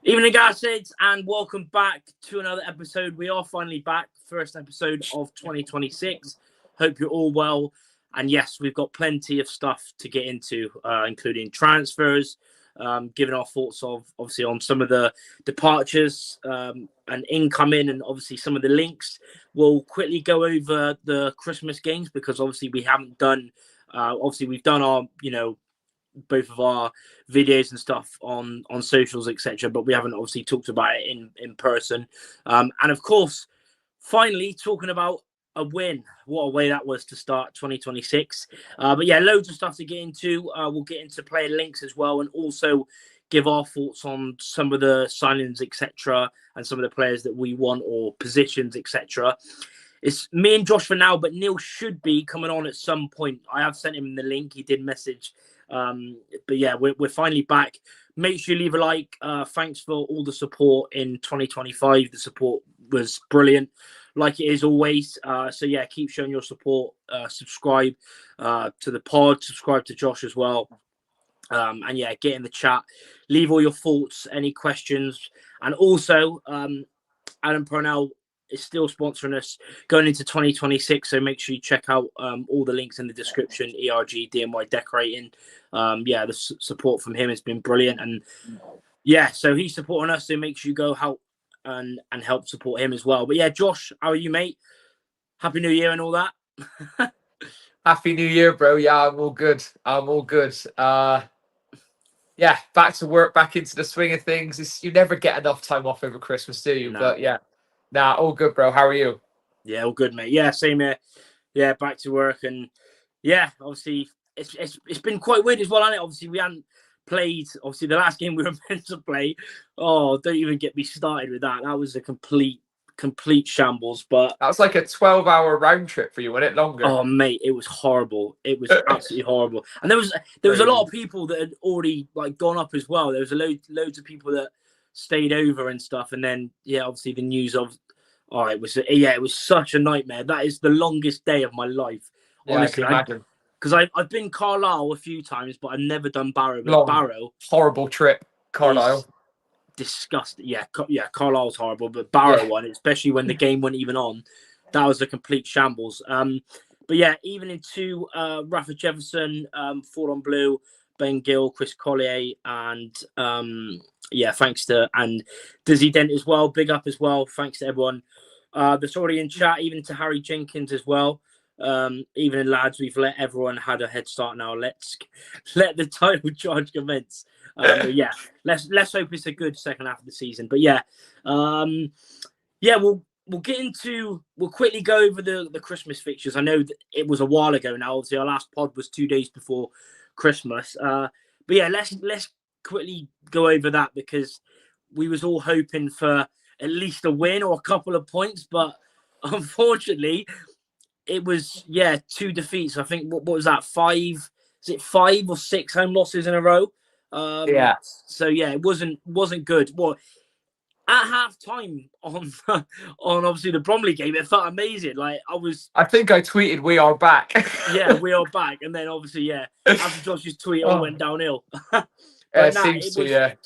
Evening, guys, and welcome back to another episode. We are finally back, first episode of 2026. Hope you're all well. And yes, we've got plenty of stuff to get into, including transfers, giving our thoughts obviously on some of the departures and incoming, and obviously some of the links. We'll quickly go over the Christmas games because obviously we haven't done. Obviously, we've done our, both of our videos and stuff on socials, etc., but we haven't obviously talked about it in person. And of course, finally talking about a win. What a way that was to start 2026. But yeah, loads of stuff to get into. We'll get into player links as well, and also give our thoughts on some of the signings, etc., and some of the players that we want or positions, etc. It's me and Josh for now, but Neil should be coming on at some point. I have sent him the link. He did message. But yeah, we're finally back. Make sure you leave a like. Thanks for all the support in 2025. The support was brilliant, like it is always. So yeah, keep showing your support. Subscribe to the pod. Subscribe to Josh as well. And yeah, get in the chat. Leave all your thoughts, any questions, and also Adam Purnell is still sponsoring us going into 2026, so make sure you check out all the links in the description. ERG DMY Decorating, the support from him has been brilliant, and yeah, so he's supporting us, so make sure you go help and help support him as well. But yeah, Josh, how are you, mate? Happy New Year and all that. Happy New Year, bro. Yeah, I'm all good. Yeah, back to work, back into the swing of things. You never get enough time off over Christmas, do you? No. But yeah. Nah, all good, bro. How are you? Yeah, all good, mate. Yeah, same here. Yeah, back to work, and yeah, obviously it's been quite weird as well, hasn't it? Obviously, we hadn't played. Obviously, the last game we were meant to play. Oh, don't even get me started with that. That was a complete shambles. But that was like a 12-hour round trip for you, wasn't it? Longer. Oh, mate, it was horrible. It was absolutely horrible. And there was a lot of people that had already gone up as well. There was loads of people that stayed over and stuff. And then obviously the news of it was such a nightmare. That is the longest day of my life. Honestly, because I've been Carlisle a few times, but I've never done Barrow. But Barrow, horrible trip. Carlisle, disgusting. Yeah, Carlisle's horrible, but Barrow one, especially when the game wasn't even on, that was a complete shambles. But yeah, even into Rafa Jefferson, Fordon Blue, Ben Gill, Chris Collier, and thanks to and Dizzy Dent as well. Big up as well. Thanks to everyone that's already in chat, even to Harry Jenkins as well. Even in lads, we've let everyone had a head start now. Let's let the title charge commence. But yeah, let's hope it's a good second half of the season. But we'll quickly go over the Christmas fixtures. I know that it was a while ago now. Obviously, our last pod was 2 days before Christmas. But yeah, let's quickly go over that because we was all hoping for at least a win or a couple of points, but unfortunately, it was 2 defeats. I think what was that? 5? Is it 5 or 6 home losses in a row? So yeah, it wasn't good. Well, at half time on obviously the Bromley game, it felt amazing. I think I tweeted we are back. Yeah, we are back. And then obviously, after Josh's tweet, all went downhill. It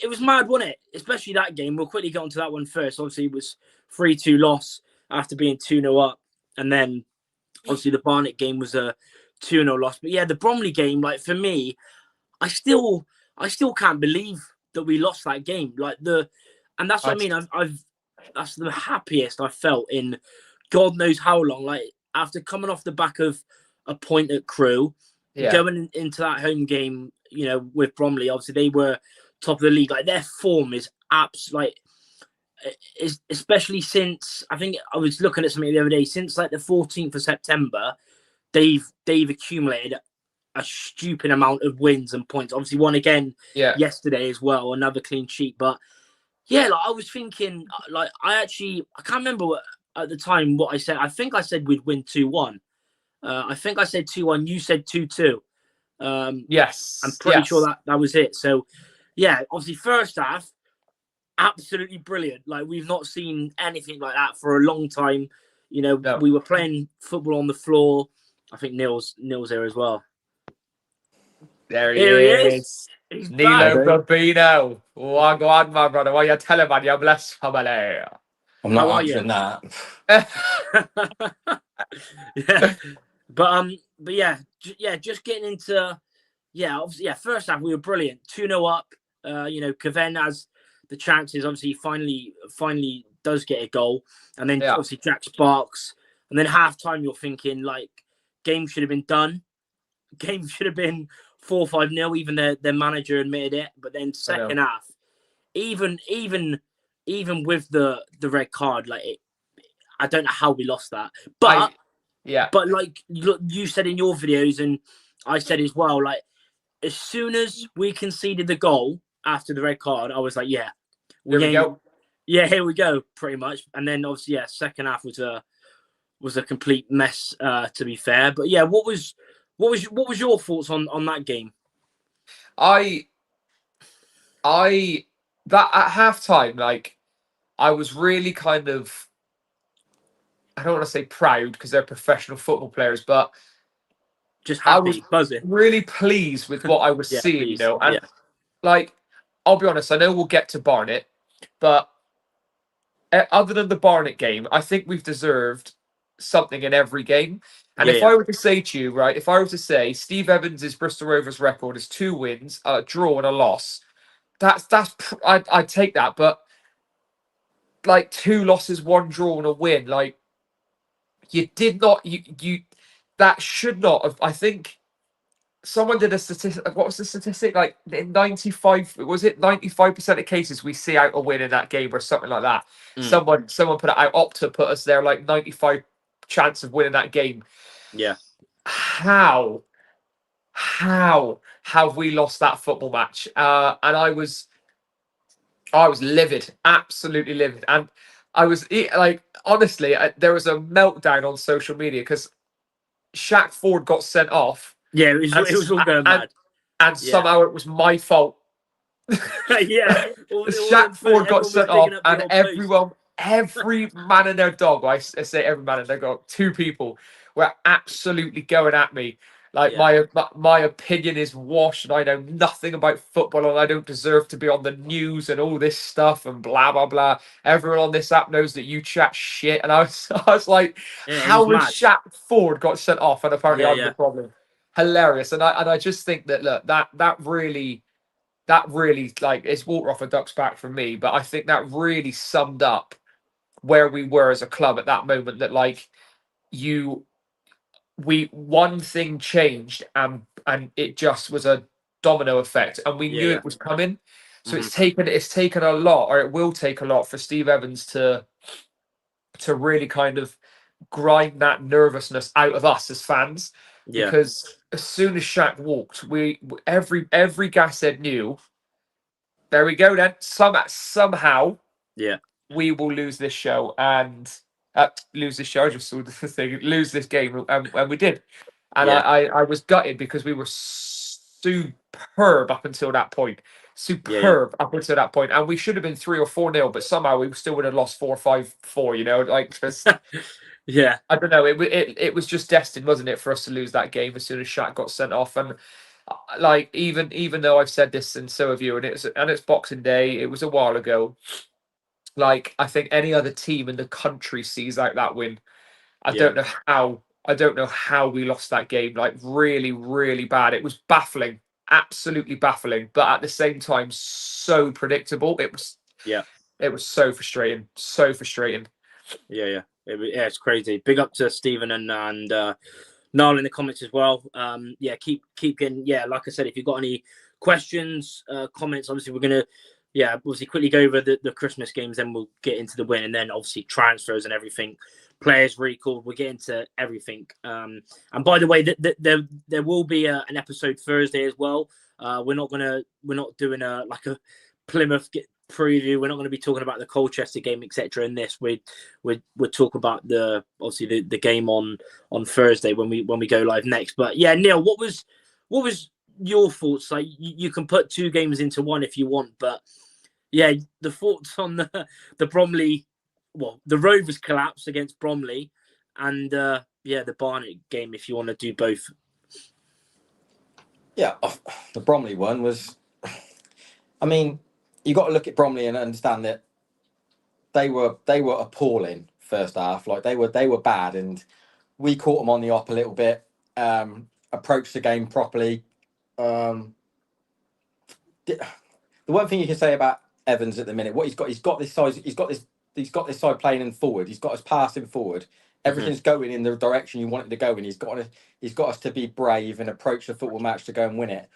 was mad, wasn't it? Especially that game. We'll quickly get onto that one first. Obviously, it was 3-2 loss after being 2-0 up. And then obviously the Barnet game was a 2-0 loss. But yeah, the Bromley game, for me, I still can't believe that we lost that game. And that's what I mean. That's the happiest I felt in God knows how long. After coming off the back of a point at Crewe, going into that home game, with Bromley, obviously they were top of the league. Their form is especially since, I think I was looking at something the other day, since the 14th of September, they've accumulated a stupid amount of wins and points. Obviously won again yesterday as well, another clean sheet. But yeah, I was thinking, I can't remember at the time what I said. I think I said we'd win 2-1. I think I said 2-1. You said 2-2. Yes. I'm pretty sure that was it. So yeah, obviously first half, absolutely brilliant. We've not seen anything like that for a long time. No. We were playing football on the floor. I think Neil's there as well. There he Here he is. is. He's Nilo back. Babino. Wagwan, my brother. What you telling, man? You're blessed family. I'm How not are answering that. Yeah, but yeah, just getting into obviously, first half we were brilliant, 2-0 up. Cavegn has the chances. Obviously, finally does get a goal, and then obviously Jack Sparks, and then half time you're thinking like game should have been done. Game should have been 4-5-0. Even their manager admitted it. But then second half, even with the red card, like I don't know how we lost that. But but like you said in your videos, and I said as well, like as soon as we conceded the goal after the red card, I was like, yeah, here we go. Yeah, here we go, pretty much. And then obviously, second half was a complete mess, to be fair. But yeah, what was your thoughts on that game? That at halftime, like I was really kind of, I don't want to say proud because they're professional football players, but just happy, I was buzzing, really pleased with what I was seeing, you know. And like, I'll be honest, I know we'll get to Barnet, but other than the Barnet game, I think we've deserved something in every game. And if I were to say to you, right, if I were to say Steve Evans' Bristol Rovers record is 2 wins, a draw, and a loss, I'd take that. But like 2 losses, 1 draw, and a win, like you did not, you that should not have. I think someone did a statistic. What was the statistic? Like in 95% of cases we see out a win in that game or something like that. Someone put it out. Opta put us there, like 95 chance of winning that game. Yeah. How have we lost that football match? And I was livid, absolutely livid, and I was like, honestly, there was a meltdown on social media because Shaq Ford got sent off. Yeah, it was all going mad. And somehow it was my fault. Shaq Ford got sent off, and every man and their dog, I say every man and their dog, 2 people were absolutely going at me. Like my opinion is washed, and I know nothing about football, and I don't deserve to be on the news and all this stuff and blah blah blah. Everyone on this app knows that you chat shit, and I was like, how has Shaq Ford got sent off, and apparently I'm the problem. Hilarious, and I just think that look, that really like it's water off a duck's back for me, but I think that really summed up where we were as a club at that moment. That like one thing changed and it just was a domino effect, and we knew it was coming. So it's taken a lot, or it will take a lot, for Steve Evans to really kind of grind that nervousness out of us as fans. Because as soon as Shaq walked, every Gashead knew, there we go then, somehow we will lose this show, and lose this show. I just saw the thing, lose this game, and we did. And I was gutted because we were superb up until that point. Up until that point, and we should have been 3 or 4-0, but somehow we still would have lost 4-5-4. You know, like I don't know. It was just destined, wasn't it, for us to lose that game as soon as Shaq got sent off. And like even though I've said this, and so have you, and it's Boxing Day, it was a while ago. Like I think any other team in the country sees out that win. I don't know how we lost that game. Like really, really bad. It was baffling, absolutely baffling, but at the same time so predictable. It was so frustrating, so frustrating. It's crazy. Big up to Stephen and Niall in the comments as well. Keep getting, like I said, if you've got any questions, comments, obviously we're gonna obviously quickly go over the Christmas games, then we'll get into the win, and then obviously transfers and everything, players recalled, we'll get into everything. And by the way, there will be an episode Thursday as well. We're not doing a Plymouth preview. We're not going to be talking about the Colchester game, etc. In this, we'll talk about the game on Thursday when we go live next. But yeah, Neil, what was your thoughts? Like you can put 2 games into one if you want, but yeah, the thoughts on the Bromley, the Rovers collapse against Bromley, and the Barnet game, if you want to do both. Yeah, the Bromley one was. I mean, you got to look at Bromley and understand that they were appalling first half. Like they were bad, and we caught them on the op a little bit. Approached the game properly. Um, the one thing you can say about Evans at the minute, what he's got this size, he's got this side playing in forward. He's got us passing forward. Everything's going in the direction you want it to go in. He's got us to be brave and approach the football match to go and win it.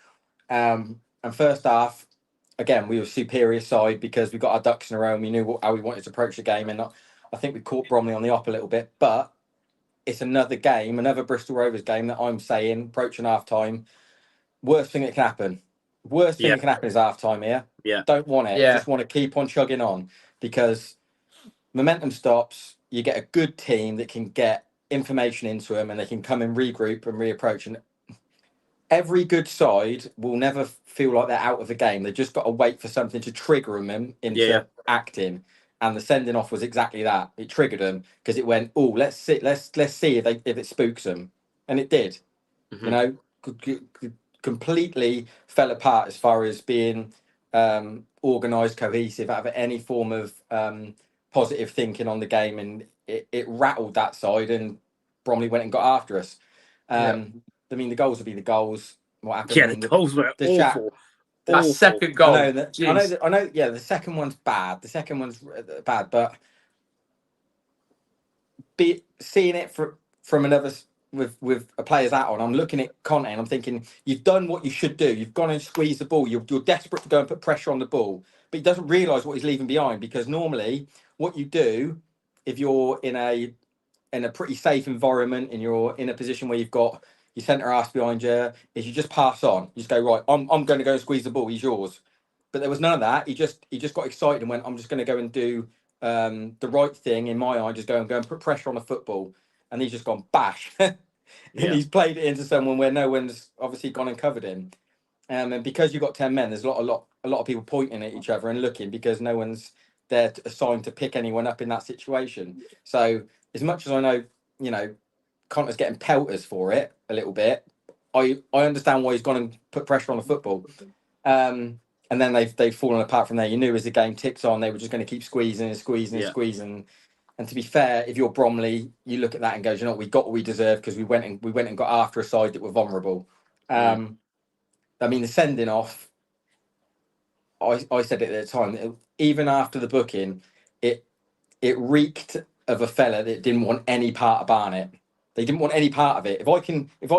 And first half, again, we were superior side because we got our ducks in a row and we knew how we wanted to approach the game. And I think we caught Bromley on the op a little bit, but it's another game, another Bristol Rovers game that I'm saying approaching half time. Worst thing that can happen. Worst thing that can happen is half time here. Yeah. Don't want it. Yeah. Just want to keep on chugging on because momentum stops. You get a good team that can get information into them and they can come and regroup and reapproach. And every good side will never feel like they're out of the game. They just got to wait for something to trigger them into acting. And the sending off was exactly that. It triggered them because it went, oh, let's see if it spooks them, and it did. You know, completely fell apart as far as being organised, cohesive, out of any form of positive thinking on the game, and it rattled that side, and Bromley went and got after us. I mean, the goals would be the goals. What happened? Yeah, the goals were awful. That second goal. I know. Yeah, the second one's bad. The second one's bad, but seeing it from another with a player's hat on, I'm looking at Conte and I'm thinking, you've done what you should do. You've gone and squeezed the ball. You're desperate to go and put pressure on the ball, but he doesn't realise what he's leaving behind, because normally what you do if you're in a pretty safe environment and you're in a position where you've got your centre half behind you, is you just pass on. You just go, right, I'm going to go and squeeze the ball. He's yours. But there was none of that. He just got excited and went, I'm just going to go and do the right thing in my eye. Just go and put pressure on the football. And he's just gone bash. And he's played it into someone where no one's obviously gone and covered him. And because you've got 10 men, there's a lot of people pointing at each other and looking, because no one's there assigned to pick anyone up in that situation. So as much as I know, you know, Connor's getting pelters for it a little bit, I understand why he's gone and put pressure on the football. And then they've fallen apart from there. You knew as the game ticks on, they were just going to keep squeezing. And to be fair, if you're Bromley, you look at that and go, you know, we got what we deserved because we went and got after a side that were vulnerable. I mean, the sending off, I said it at the time, even after the booking, it reeked of a fella that didn't want any part of Barnet. They didn't want any part of it. If I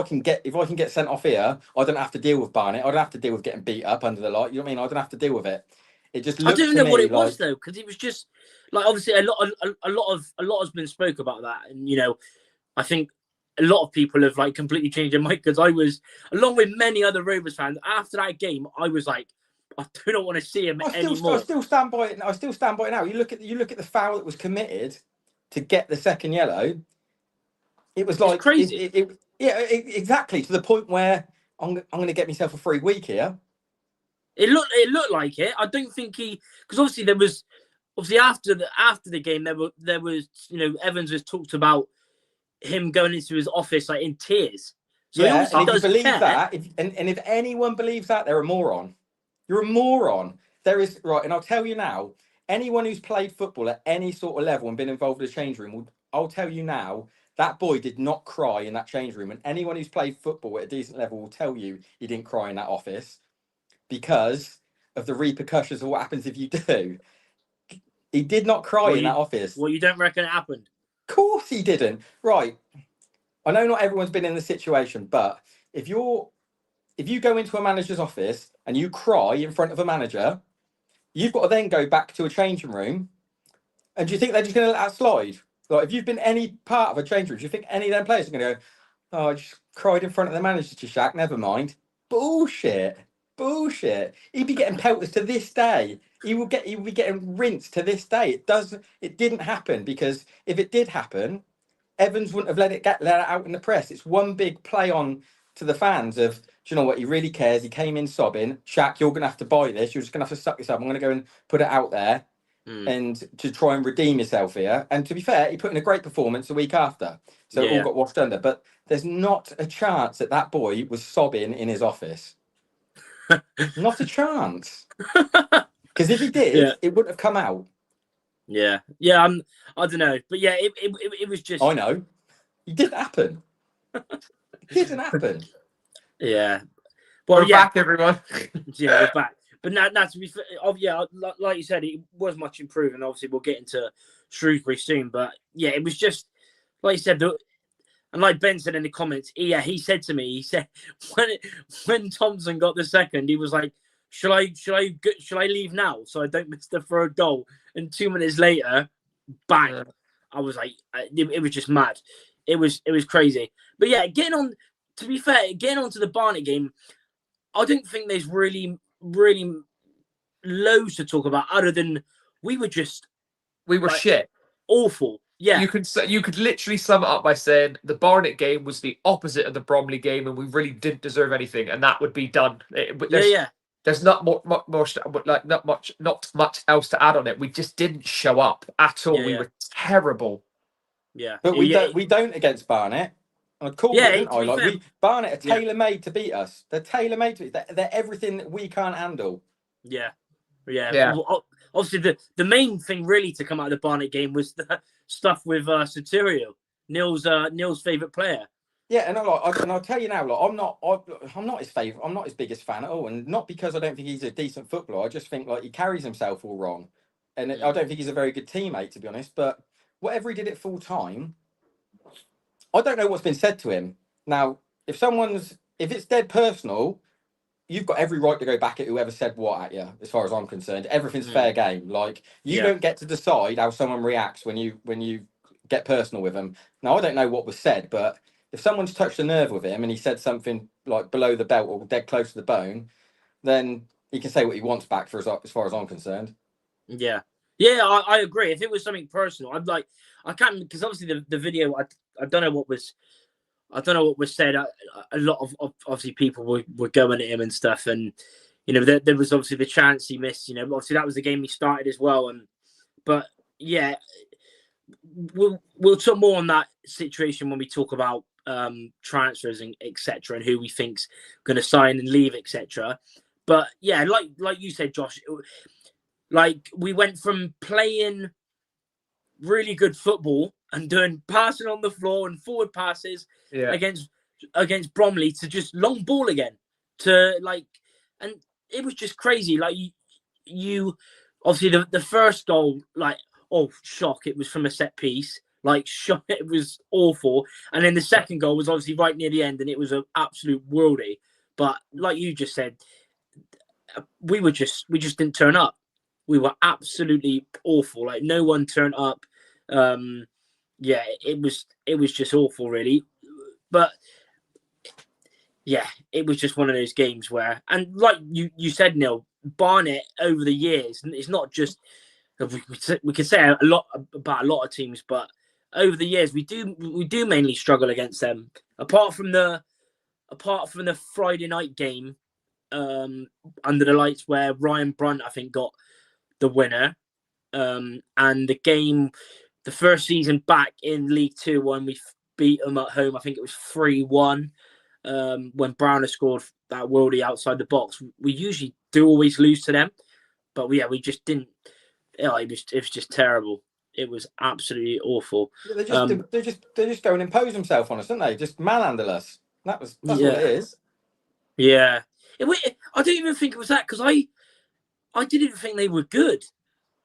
can get sent off here, I don't have to deal with Barnet. I don't have to deal with getting beat up under the light. You know what I mean? I don't have to deal with it. It just looked I don't to know what me it was though, because it was just like, obviously a lot has been spoke about that, and you know, I think a lot of people have like completely changed their mind, because I was, along with many other Rovers fans, after that game, I was like, I don't want to see him anymore. I still stand by it. I still stand by it now. You look at the foul that was committed to get the second yellow. It was like, it's crazy. Exactly, to the point where I'm going to get myself a free week here. It looked like it. I don't think because obviously there was after the game there was you know, Evans was talked about him going into his office like in tears. So yeah, and if you believe care. that, if anyone believes that, they're a moron. You're a moron. There is, right, and I'll tell you now, anyone who's played football at any sort of level and been involved in the change room, I'll tell you now, that boy did not cry in that change room. And anyone who's played football at a decent level will tell you he didn't cry in that office, because of the repercussions of what happens if you do. He did not cry in that office. Well, you don't reckon it happened? Of course he didn't. Right. I know not everyone's been in the situation, but if you go into a manager's office and you cry in front of a manager, you've got to then go back to a changing room. And do you think they're just going to let that slide? Like, if you've been any part of a change room, do you think any of them players are going to go, oh, I just cried in front of the manager, Shaq, never mind? Bullshit. He'd be getting pelters to this day. He would be getting rinsed to this day. It didn't happen, because if it did happen, Evans wouldn't have let it out in the press. It's one big play on to the fans of, do you know what, he really cares. He came in sobbing. Shaq, you're going to have to buy this. You're just going to have to suck this up. I'm going to go and put it out there. and to try and redeem himself here. And to be fair, he put in a great performance the week after, so it all got washed under. But there's not a chance that boy was sobbing in his office. Not a chance. Because if he did, it wouldn't have come out. Yeah. I don't know, but yeah, it was just. I know. It didn't happen. It didn't happen. Yeah. Well, we're back, everyone. Yeah, we're back. But now to be fair, like you said, it was much improved, and obviously we'll get into Shrewsbury soon. But yeah, it was just like you said, and like Ben said in the comments, he said to me, he said when Thompson got the second, he was like, "Shall I leave now so I don't miss the third goal?" And 2 minutes later, bang! Yeah. I was like, it was just mad. It was crazy. But yeah, getting on to the Barnet game, I don't think there's really loads to talk about other than we were shit, awful. Yeah, you could literally sum it up by saying the Barnet game was the opposite of the Bromley game, and we really didn't deserve anything, and that would be done. There's not much else to add on it. We just didn't show up at all. We were terrible. Yeah, but we don't against Barnet. I called it, didn't I? Like Barnet are tailor-made to beat us. They're tailor-made to beat. They're everything that we can't handle. Yeah. Well, obviously, the main thing really to come out of the Barnet game was the stuff with Soterio, Neil's favourite player. Yeah, and I'll tell you now, I'm not his favourite. I'm not his biggest fan at all, and not because I don't think he's a decent footballer. I just think he carries himself all wrong, and I don't think he's a very good teammate, to be honest. But whatever he did at full time, I don't know what's been said to him. Now, if it's dead personal, you've got every right to go back at whoever said what at you, as far as I'm concerned. Everything's fair game. Like, you don't get to decide how someone reacts when you get personal with them. Now, I don't know what was said, but if someone's touched a nerve with him and he said something like below the belt or dead close to the bone, then he can say what he wants back as far as I'm concerned. Yeah. Yeah, I agree. If it was something personal, I can't, because obviously the video, I don't know what was said. A lot of obviously people were going at him and stuff, and there was obviously the chance he missed. Obviously that was the game he started as well, but yeah, we'll talk more on that situation when we talk about transfers and etc. and who we think's going to sign and leave, etc. But yeah, like you said, Josh, like we went from playing really good football and doing passing on the floor and forward passes against Bromley to just long ball again and it was just crazy. Like you obviously the first goal, shock, it was from a set piece. Shock, it was awful. And then the second goal was obviously right near the end, and it was an absolute worldie. But like you just said, we just didn't turn up. We were absolutely awful. Like, no one turned up. It was just awful, really. But yeah, it was just one of those games where, and like you said, Neil, Barnet over the years, it's not just, we could say a lot about a lot of teams, but over the years we do mainly struggle against them. Apart from the Friday night game under the lights where Ryan Brunt, I think, got the winner, and the game, the first season back in League Two when we beat them at home, I think it was 3-1, when Browner scored that worldie outside the box. We usually do always lose to them, but we just didn't. It was just terrible. It was absolutely awful. They just go and impose themselves on us, don't they? Just manhandle us. That's what it is. Yeah, I don't even think it was that, because I didn't think they were good.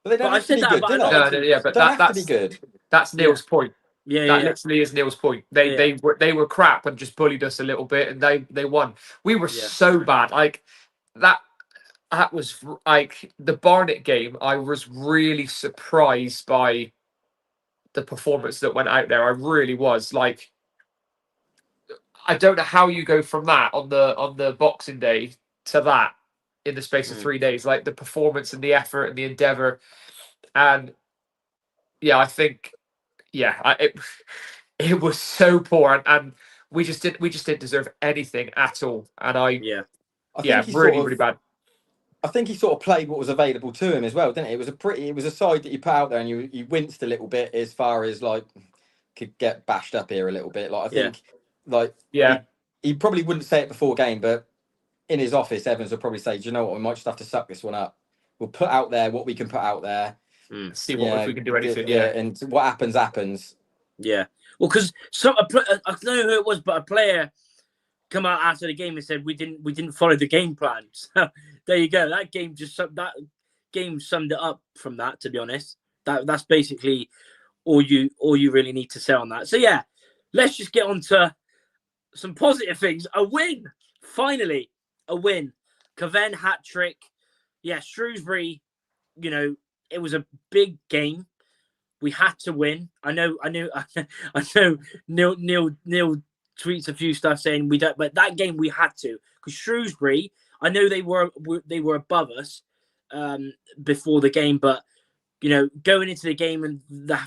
But they don't have to be good, do they? But don't have to be good. That's Neil's point. That literally is Neil's point. They were crap and just bullied us a little bit, and they won. We were so bad. Like that was like the Barnet game. I was really surprised by the performance that went out there. I really was. Like, I don't know how you go from that on the Boxing Day to that in the space of 3 days. Like, the performance and the effort and the endeavour, and I think it was so poor, and we just didn't deserve anything at all. And I think really bad. I think he sort of played what was available to him as well, didn't it? It was a side that you put out there, and you winced a little bit as far as like could get bashed up here a little bit. Like I think, like he probably wouldn't say it before game, but in his office, Evans would probably say, "Do you know what? We might just have to suck this one up. We'll put out there what we can put out there. See if we can do anything." And what happens. Yeah. Well, because I don't know who it was, but a player come out after the game and said we didn't follow the game plan. So there you go. That game summed it up from that. To be honest, that's basically all you really need to say on that. So yeah, let's just get on to some positive things. A win, finally, a win. Cavegn hat trick. Yeah, Shrewsbury. You know, it was a big game. We had to win. I know. Neil tweets a few stuff saying we don't, but that game we had to, because Shrewsbury, I know they were above us before the game, but you know, going into the game and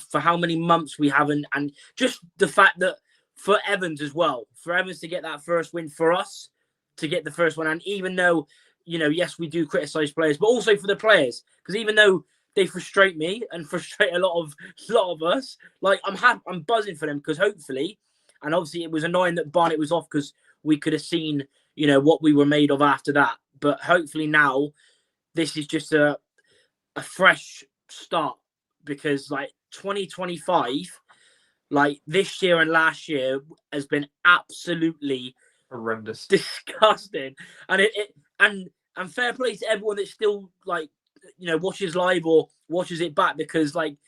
for how many months we haven't, and just the fact that for Evans as well, for Evans to get that first win, for us to get the first one, and even though, you know, yes, we do criticize players, but also for the players, because even though they frustrate me and frustrate a lot of us, like I'm buzzing for them, because hopefully, and obviously it was annoying that Barnett was off because we could have seen, you know, what we were made of after that. But hopefully now this is just a fresh start, because like 2025, like this year and last year has been absolutely horrendous, disgusting. And and fair play to everyone that still, like, you know, watches live or watches it back, because like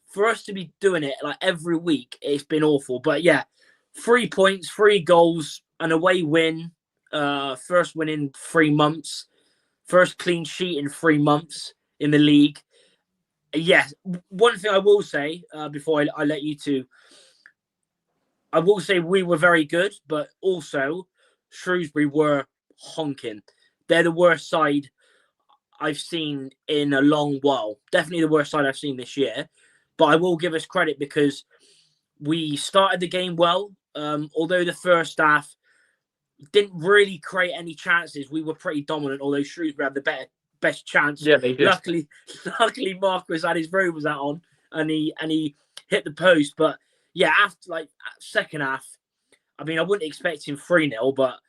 for us to be doing it like every week, it's been awful. But yeah, 3 points, 3 goals, an away win, first win in 3 months, first clean sheet in 3 months in the league. Yes, one thing I will say before I let you two, I will say we were very good, but also Shrewsbury were honking. They're the worst side I've seen in a long while. Definitely the worst side I've seen this year. But I will give us credit, because we started the game well. Although the first half didn't really create any chances, we were pretty dominant. Although Shrewsbury had the best chance. Yeah, they did. Luckily, Marcus had his rovers out on, and he hit the post. But yeah, after like second half, I mean, I wouldn't expect him 3-0, but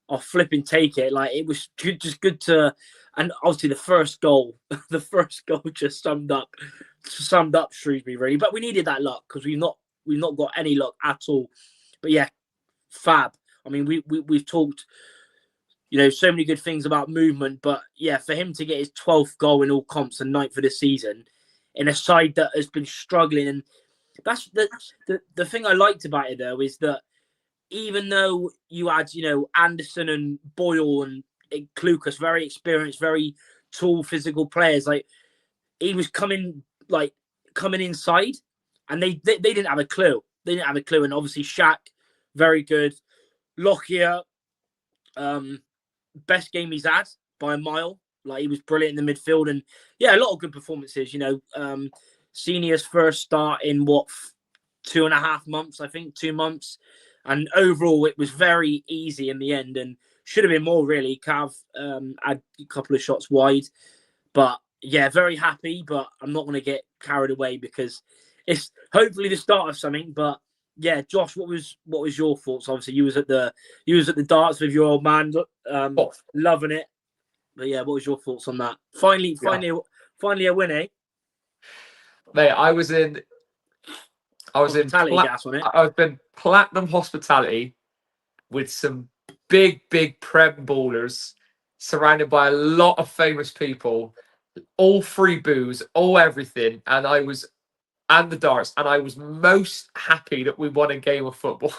I'll flipping take it. Like, it was just good to, and obviously the first goal just summed up Shrewsbury really. But we needed that luck, because we've not got any luck at all. But yeah, fab. I mean, we've talked, you know, so many good things about movement, but yeah, for him to get his 12th goal in all comps and 9th for the season in a side that has been struggling, and that's the thing I liked about it though, is that even though you had, you know, Anderson and Boyle and Klukas, very experienced, very tall, physical players, like he was coming inside, and they didn't have a clue. They didn't have a clue, and obviously Shaq, very good. Lockyer, best game he's had by a mile. Like, he was brilliant in the midfield, and yeah, a lot of good performances. You know, Senior's first start in 2.5 months, I think, 2 months, and overall it was very easy in the end, and should have been more really. Cav had a couple of shots wide, but yeah, very happy. But I'm not going to get carried away, because it's hopefully the start of something. But yeah, Josh, what was your thoughts? Obviously, you was at the darts with your old man, loving it. But yeah, what was your thoughts on that? Finally a win, eh? Mate, I was in platinum hospitality with some big Prem ballers, surrounded by a lot of famous people, all free booze, all everything, and the darts, and I was most happy that we won a game of football.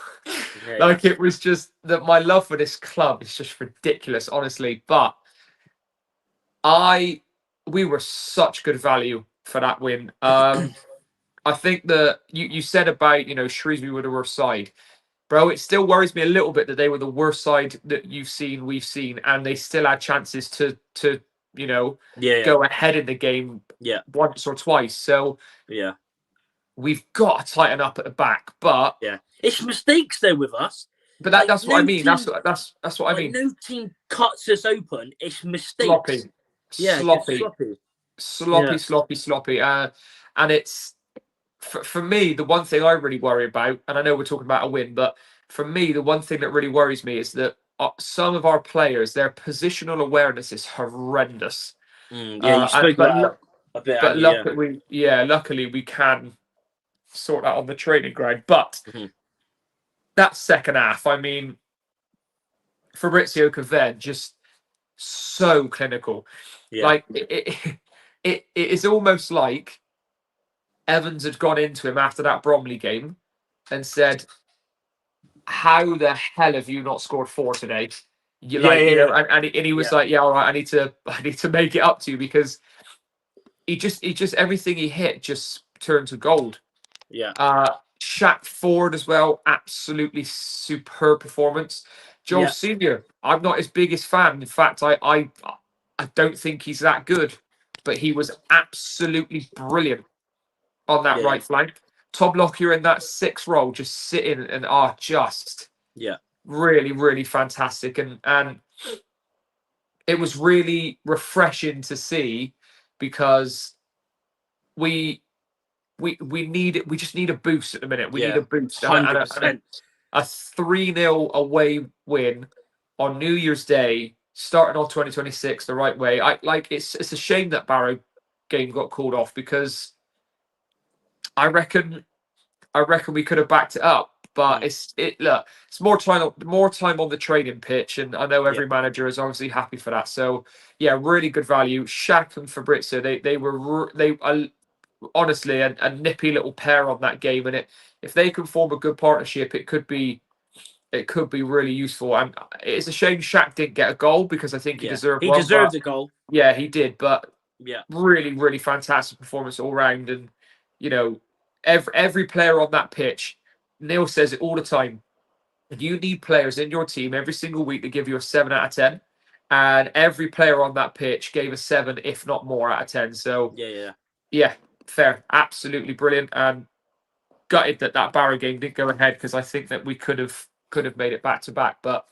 Yeah. Like, it was just that my love for this club is just ridiculous, honestly. But we were such good value for that win. I think that you said about, you know, Shrewsbury were the worst side. Bro, it still worries me a little bit that they were the worst side that we've seen, and they still had chances to you know, go ahead in the game once or twice. So yeah, we've got to tighten up at the back. But yeah, it's mistakes though with us. But that's what I mean. That's what I mean. No team cuts us open. It's mistakes. Sloppy. Yeah, just sloppy. And it's for me, the one thing I really worry about, and I know we're talking about a win, but for me, the one thing that really worries me is that some of our players, their positional awareness is horrendous. Yeah, you spoke about a bit. But luckily we can sort that on the training ground. But that second half, I mean, Fabrizio Cavegn just so clinical. Yeah. Like it is almost like Evans had gone into him after that Bromley game and said, "How the hell have you not scored 4 today?" You know, and he was like, "Yeah, all right, I need to make it up to you," because he just everything he hit just turned to gold. Yeah. Shaq Ford as well, absolutely superb performance. Joel Senior, I'm not his biggest fan. In fact, I don't think he's that good, but he was absolutely brilliant on that right flank. Tom Lockyer in that 6 role, just sitting and just really, really fantastic. And it was really refreshing to see, because we just need a boost at the minute. We need a boost. 100%. A 3-0 away win on New Year's Day, starting off 2026 the right way. It's a shame that Barrow game got called off, because I reckon we could have backed it up. But it's more time on the training pitch, and I know every manager is obviously happy for that. So yeah, really good value. Shaq and Fabrizio, they were honestly a nippy little pair on that game, and if they can form a good partnership, it could be really useful. And it's a shame Shaq didn't get a goal, because I think he deserved one. He deserved a goal. Yeah, he did. But really, really fantastic performance all round. And you know, every player on that pitch, Neil says it all the time, you need players in your team every single week to give you a 7 out of 10. And every player on that pitch gave a 7, if not more, out of 10. So yeah, fair, absolutely brilliant. And gutted that Barrow game didn't go ahead, because I think that we could have made it back to back. But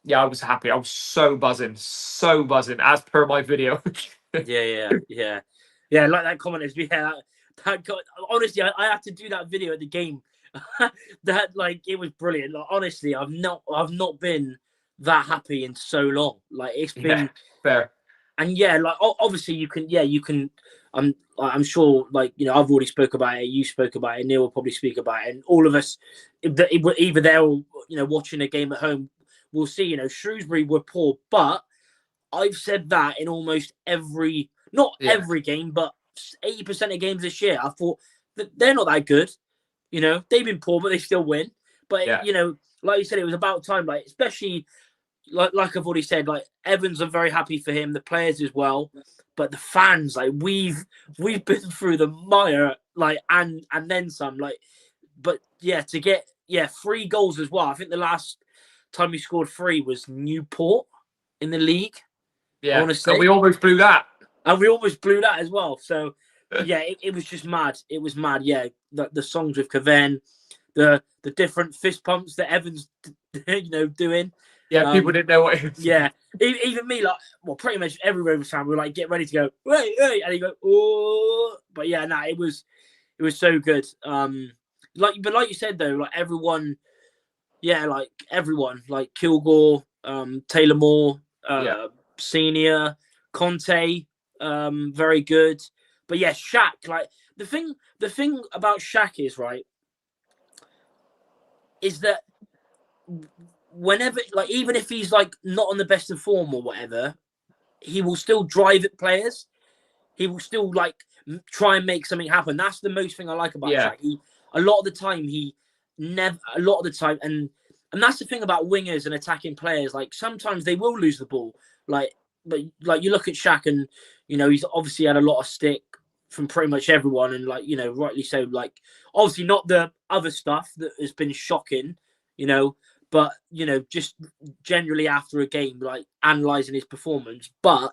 yeah, I was happy. I was so buzzing, as per my video. Yeah. Like that comment is that got, honestly, I had to do that video at the game. That it was brilliant. Like, honestly, I've not been that happy in so long. Like, it's been fair. And obviously you can. I'm sure, I've already spoke about it. You spoke about it. Neil will probably speak about it, and all of us, either they're all watching a game at home, we'll see. Shrewsbury were poor, but I've said that in almost every game, but 80% of games this year. I thought that they're not that good. They've been poor, but they still win. But like you said, it was about time. Especially like I've already said, Evans, I'm very happy for him. The players as well, but the fans, we've been through the mire, and then some. But to get 3 goals as well. I think the last time we scored 3 was Newport in the league. Yeah, and we almost blew that. As well. So it was just mad. It was mad. Yeah, the songs with Cavegn, the different fist pumps that Evans, doing. Yeah, people didn't know what it was. Yeah, even me, pretty much every Rovers fan, we were get ready to go, hey, and he go, oh. But it was so good. But like you said though, everyone, Kilgore, Taylor Moore, Senior, Conte, very good. But Shaq, the thing about Shaq is that whenever, even if he's not on the best of form or whatever, he will still drive at players. He will still try and make something happen. That's the most thing I like about Shaq. A lot of the time, and that's the thing about wingers and attacking players. Sometimes they will lose the ball. But you look at Shaq, and he's obviously had a lot of stick from pretty much everyone, and rightly so. Obviously not the other stuff that has been shocking, but just generally after a game, analysing his performance. But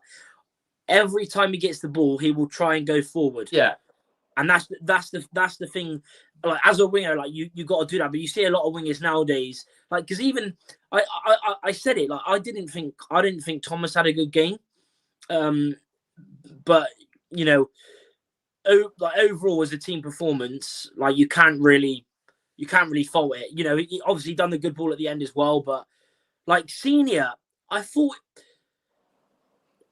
every time he gets the ball, he will try and go forward. Yeah, and that's the thing. As a winger, you got to do that. But you see a lot of wingers nowadays, because even I said it, I didn't think Thomas had a good game. but you know, like overall as a team performance, like you can't really fault it. You know, he obviously done the good ball at the end as well, but like Senior, I thought,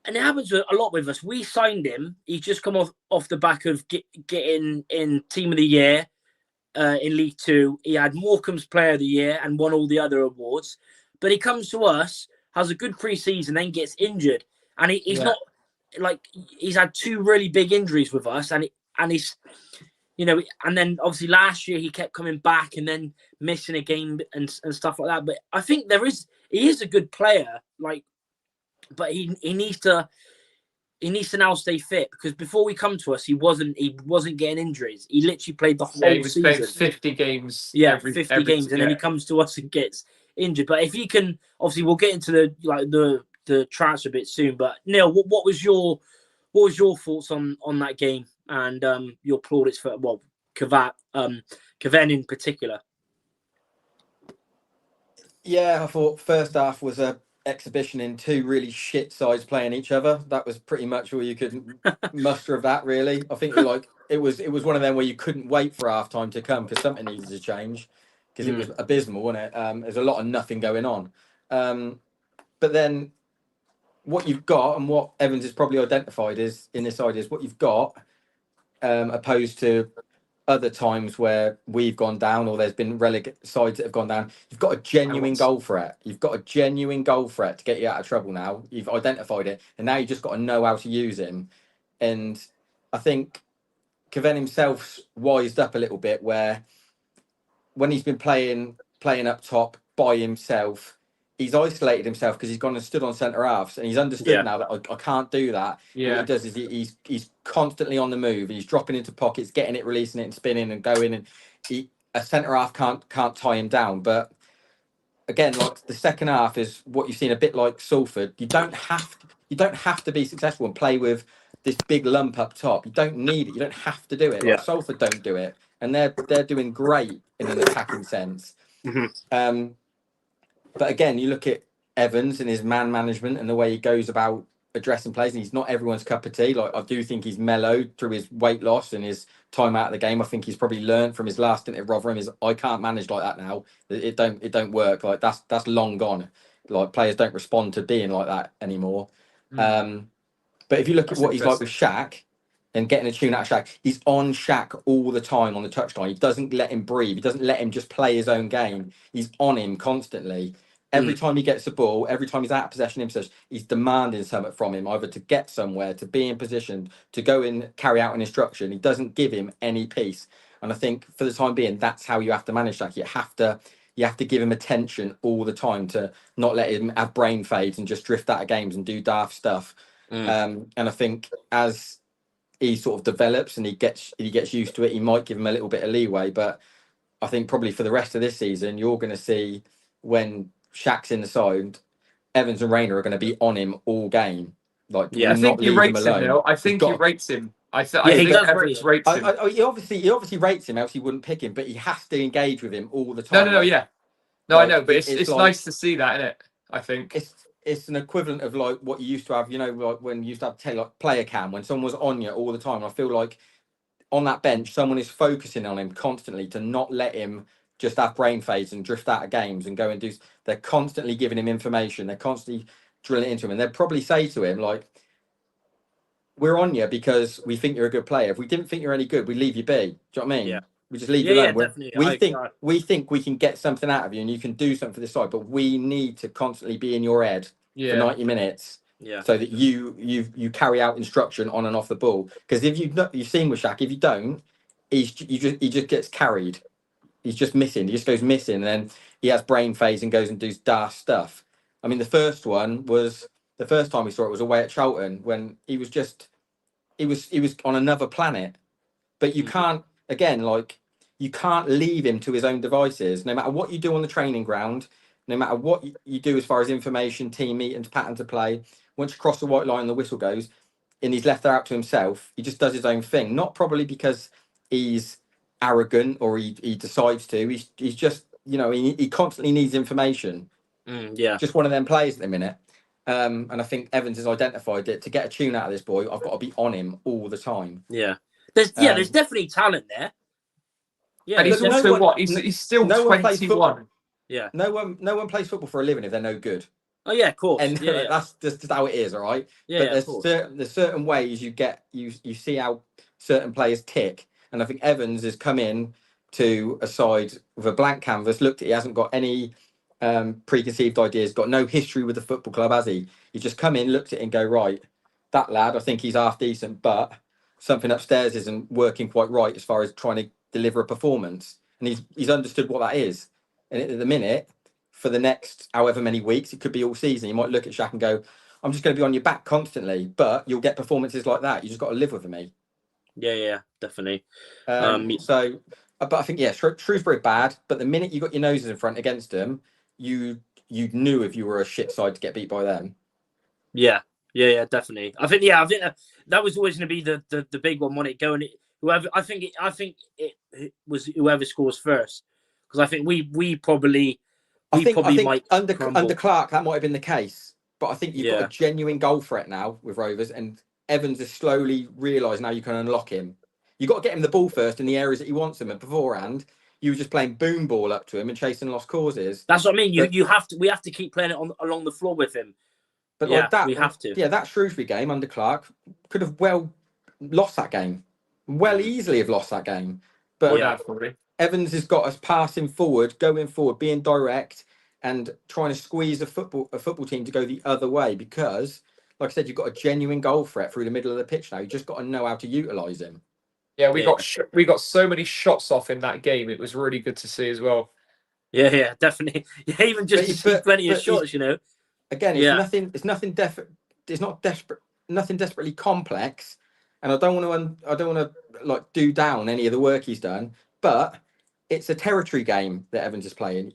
and it happens a lot with us. We signed him. He's just come off the back of getting in Team of the Year in League Two. He had Morecambe's Player of the Year and won all the other awards. But he comes to us, has a good pre-season, then gets injured, and he's not like he's had 2 really big injuries with us, and he's, you know, and then obviously last year he kept coming back and then missing a game and stuff like that. But I think he is a good player, like, but he needs to now stay fit, because before we come to us, he wasn't getting injuries. He literally played the whole he was season. playing 50 games. Yeah, 50 games, and then he comes to us and gets injured. But if he can, obviously, we'll get into the transfer bit soon. But Neil, what was your thoughts on that game and your plaudits for Cavegn in particular? Yeah, I thought first half was a exhibition in 2 really shit sides playing each other. That was pretty much all you could muster of that, really. I think it was one of them where you couldn't wait for half time to come because something needed to change, because it was abysmal, wasn't it? There's a lot of nothing going on. But then what you've got, and what Evans has probably identified is in this side, is what you've got, opposed to other times where we've gone down, or there's been sides that have gone down. You've got a genuine goal threat. You've got a genuine goal threat to get you out of trouble now. You've identified it, and now you just got to know how to use him. And I think Cavegn himself's wised up a little bit, where when he's been playing up top by himself, he's isolated himself because he's gone and stood on centre halves, and he's understood now that I can't do that. Yeah. What he does is he's constantly on the move. He's dropping into pockets, getting it, releasing it, and spinning and going. And a centre half can't tie him down. But again, like the second half is what you've seen a bit like Salford. You don't have to be successful and play with this big lump up top. You don't need it. You don't have to do it. Like Salford don't do it, and they're doing great in an attacking sense. Mm-hmm. But again, you look at Evans and his man management and the way he goes about addressing players, and he's not everyone's cup of tea. Like, I do think he's mellowed through his weight loss and his time out of the game. I think he's probably learned from his last stint at Rotherham is I can't manage like that now. It don't work. Like that's long gone. Like, players don't respond to being like that anymore. But if you look at what he's like with Shaq and getting a tune out of Shaq, he's on Shaq all the time on the touchline. He doesn't let him breathe. He doesn't let him just play his own game. He's on him constantly. Every time he gets the ball, every time he's out of possession himself, he's demanding something from him, either to get somewhere, to be in position, to go and carry out an instruction. He doesn't give him any peace. And I think for the time being, that's how you have to manage that. You have to give him attention all the time, to not let him have brain fades and just drift out of games and do daft stuff. And I think as he sort of develops and he gets used to it, he might give him a little bit of leeway. But I think probably for the rest of this season, you're going to see, when Shaq's in the side, Evans and Rayner are going to be on him all game. Like, I think he rates him now. I think he rates him. I think Evans rates him. He obviously rates him, else he wouldn't pick him. But he has to engage with him all the time. I know, but it's like, nice to see that, isn't it? I think it's an equivalent of like what you used to have. You know, like when you used to have like player cam, when someone was on you all the time. I feel like on that bench, someone is focusing on him constantly to not let him just have brain fades and drift out of games and go and do. They're constantly giving him information. They're constantly drilling into him, and they'll probably say to him like, "We're on you because we think you're a good player. If we didn't think you're any good, we'd leave you be." Do you know what I mean? Yeah. We just leave you alone. We think we can get something out of you and you can do something for this side, but we need to constantly be in your head for 90 minutes. Yeah. So that you carry out instruction on and off the ball. Because if you've seen with Shaq, if you don't, he just gets carried. He's just missing. He just goes missing, and then he has brain phase and goes and does daft stuff. I mean, the first time we saw it was away at Charlton, when he was on another planet. But you can't, again, like, you can't leave him to his own devices. No matter what you do on the training ground, no matter what you do as far as information, team meetings, pattern to play, once you cross the white line and the whistle goes, and he's left there out to himself, he just does his own thing. Not probably because he's arrogant or he decides to. He's just, he constantly needs information. Just one of them players at the minute. And I think Evans has identified it. To get a tune out of this boy, I've got to be on him all the time. Yeah. There's definitely talent there. Yeah. And he's Look, also what? He's still no one plays 21. Yeah. No one plays football for a living if they're no good. Oh yeah, of course. And yeah. that's just how it is, all right. Yeah, But yeah, there's certain ways you see how certain players tick, and I think Evans has come in to a side with a blank canvas. Looked at, he hasn't got any preconceived ideas, got no history with the football club, has he? He's just come in, looked at it, and go, right, that lad, I think he's half decent, but something upstairs isn't working quite right as far as trying to deliver a performance, and he's understood what that is. And at the minute, for the next however many weeks, it could be all season, you might look at Shaq and go, I'm just going to be on your back constantly, but you'll get performances like that. You just got to live with me. Yeah, definitely. So, but I think, yeah, Shrewsbury bad, but the minute you got your noses in front against them, you knew if you were a shit side to get beat by them. Yeah, definitely. I think that was always going to be the big one, wasn't it? Going I think it was whoever scores first, because I think we probably might under Clark that might have been the case, but I think you've got a genuine goal threat now with Rovers, and Evans has slowly realised now you can unlock him. You got to get him the ball first in the areas that he wants him, and beforehand you were just playing boom ball up to him and chasing lost causes. That's what I mean. We have to keep playing it along the floor with him. But yeah, like that, we have to. Yeah, that Shrewsbury game under Clark could have well lost that game. Well, easily have lost that game. But Evans has got us passing forward, going forward, being direct, and trying to squeeze a football team to go the other way. Because, like I said, you've got a genuine goal threat through the middle of the pitch now. You just got to know how to utilise him. Yeah, we got so many shots off in that game. It was really good to see as well. Yeah, definitely. Yeah, even just plenty of shots, you know. Again, it's nothing desperate, nothing desperately complex, and I don't want to like do down any of the work he's done, but it's a territory game that Evans is playing.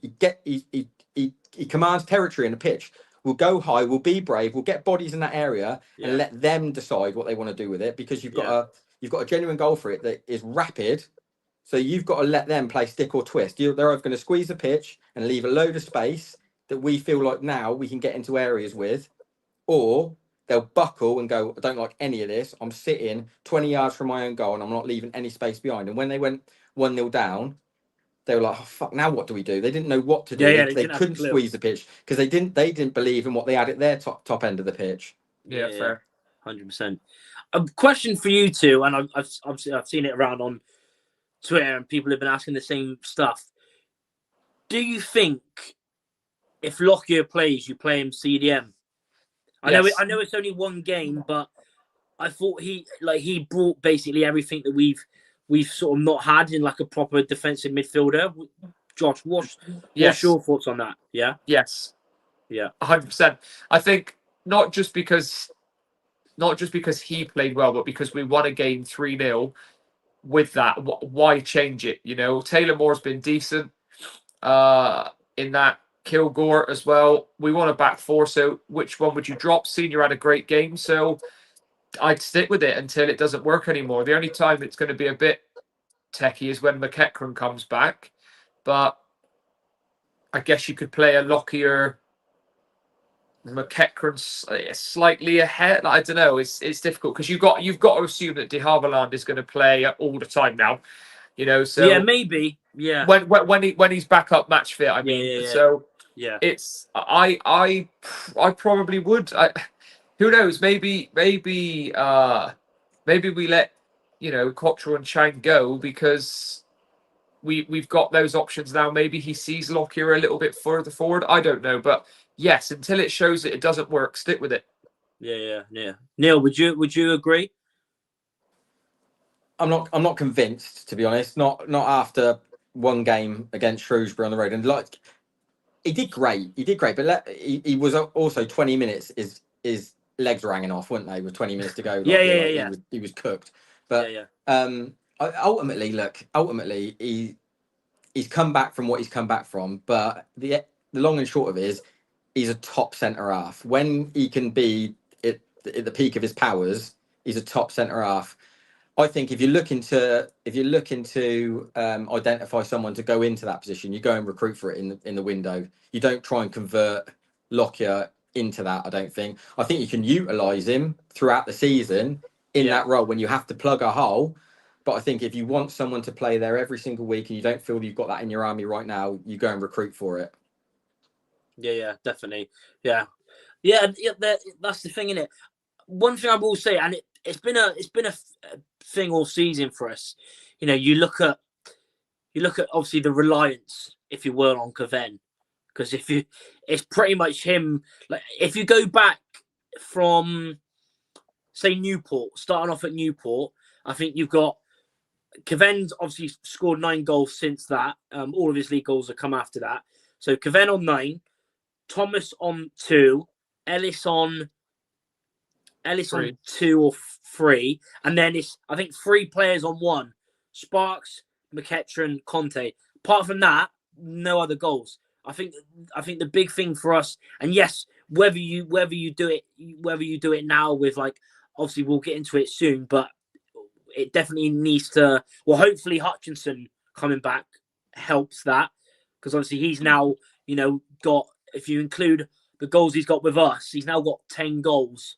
He commands territory in the pitch. We'll go high, we'll be brave, we'll get bodies in that area and let them decide what they want to do with it, because you've got a genuine goal for it that is rapid. So you've got to let them play stick or twist. They're either going to squeeze the pitch and leave a load of space that we feel like now we can get into areas with, or they'll buckle and go, I don't like any of this. I'm sitting 20 yards from my own goal and I'm not leaving any space behind. And when they went 1-0 down, they were like, oh, fuck, now what do we do? They didn't know what to do. They couldn't squeeze the pitch because they didn't believe in what they had at their top end of the pitch. Yeah, fair. 100%. A question for you two, and I've seen it around on Twitter and people have been asking the same stuff. Do you think if Lockyer plays, you play him CDM? I know it's only one game, but I thought he brought basically everything that we've sort of not had in like a proper defensive midfielder. Josh, what's your thoughts on that? Yeah. Yes. Yeah. 100%. I think not just because he played well, but because we won a game 3-0. With that, why change it? You know, Taylor Moore's been decent in that. Kilgore as well. We want a back four, so which one would you drop? Senior had a great game, so I'd stick with it until it doesn't work anymore. The only time it's going to be a bit techie is when McEachran comes back, but I guess you could play a Lockyer McEachran slightly ahead. I don't know. It's difficult because you've got to assume that De Havilland is going to play all the time now. You know, so yeah, maybe, yeah. When he's back up match fit, I mean, yeah. so yeah, it's I probably would. Who knows? Maybe we let Cottrell and Chang go because we've got those options now. Maybe he sees Lockyer a little bit further forward. I don't know, but yes, until it shows that it doesn't work, stick with it. Yeah. Neil, would you agree? I'm not convinced, to be honest. Not after one game against Shrewsbury on the road, and like he did great, but he was also 20 minutes. His legs were hanging off, weren't they? With 20 minutes to go, he was cooked. But ultimately, he's come back from what he's come back from. But the long and short of it is, he's a top centre half. When he can be at the peak of his powers, he's a top centre half. I think if you're looking to identify someone to go into that position, you go and recruit for it in the window. You don't try and convert Lockyer into that. I don't think. I think you can utilise him throughout the season in that role when you have to plug a hole. But I think if you want someone to play there every single week and you don't feel you've got that in your army right now, you go and recruit for it. Yeah, definitely. Yeah. That's the thing, innit? One thing I will say, and it's been a thing all season for us. You know, you look at obviously the reliance, if you will, on Cavegn, because it's pretty much him. Like if you go back from, say, Newport, starting off at Newport, I think you've got Cavegn's obviously scored 9 goals since that. All of his league goals have come after that. So Cavegn on 9, Thomas on 2, Ellis on 2 or 3, and then it's, I think, 3 players on 1: Sparks, McEachran, Conte. Apart from that, no other goals. I think the big thing for us, and yes, whether you do it now with, like, obviously we'll get into it soon, but it definitely needs to. Well, hopefully Hutchinson coming back helps that, because obviously he's now, you know, got, if you include the goals he's got with us, he's now got 10 goals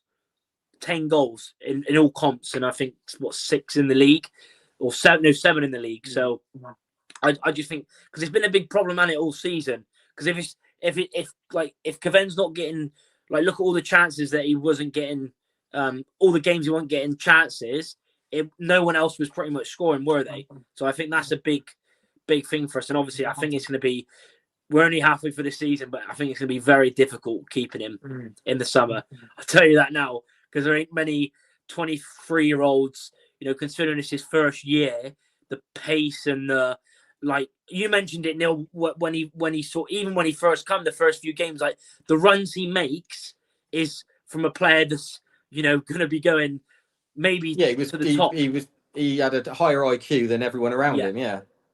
in all comps, and I think 6 in the league, or 7 in the league. So I just think, because it's been a big problem on it all season, because if Caven's not getting, like, look at all the chances that he wasn't getting, all the games he wasn't getting chances, no one else was pretty much scoring, were they? So I think that's a big thing for us, and obviously I think it's going to be, we're only halfway for the season, but I think it's going to be very difficult keeping him in the summer. I'll tell you that now, because there ain't many 23-year-olds, you know, considering it's his first year, the pace and the, like you mentioned it, Neil, when he saw, even when he first come, the first few games, like the runs he makes is from a player that's, you know, going to be going maybe to the top. He had a higher IQ than everyone around him.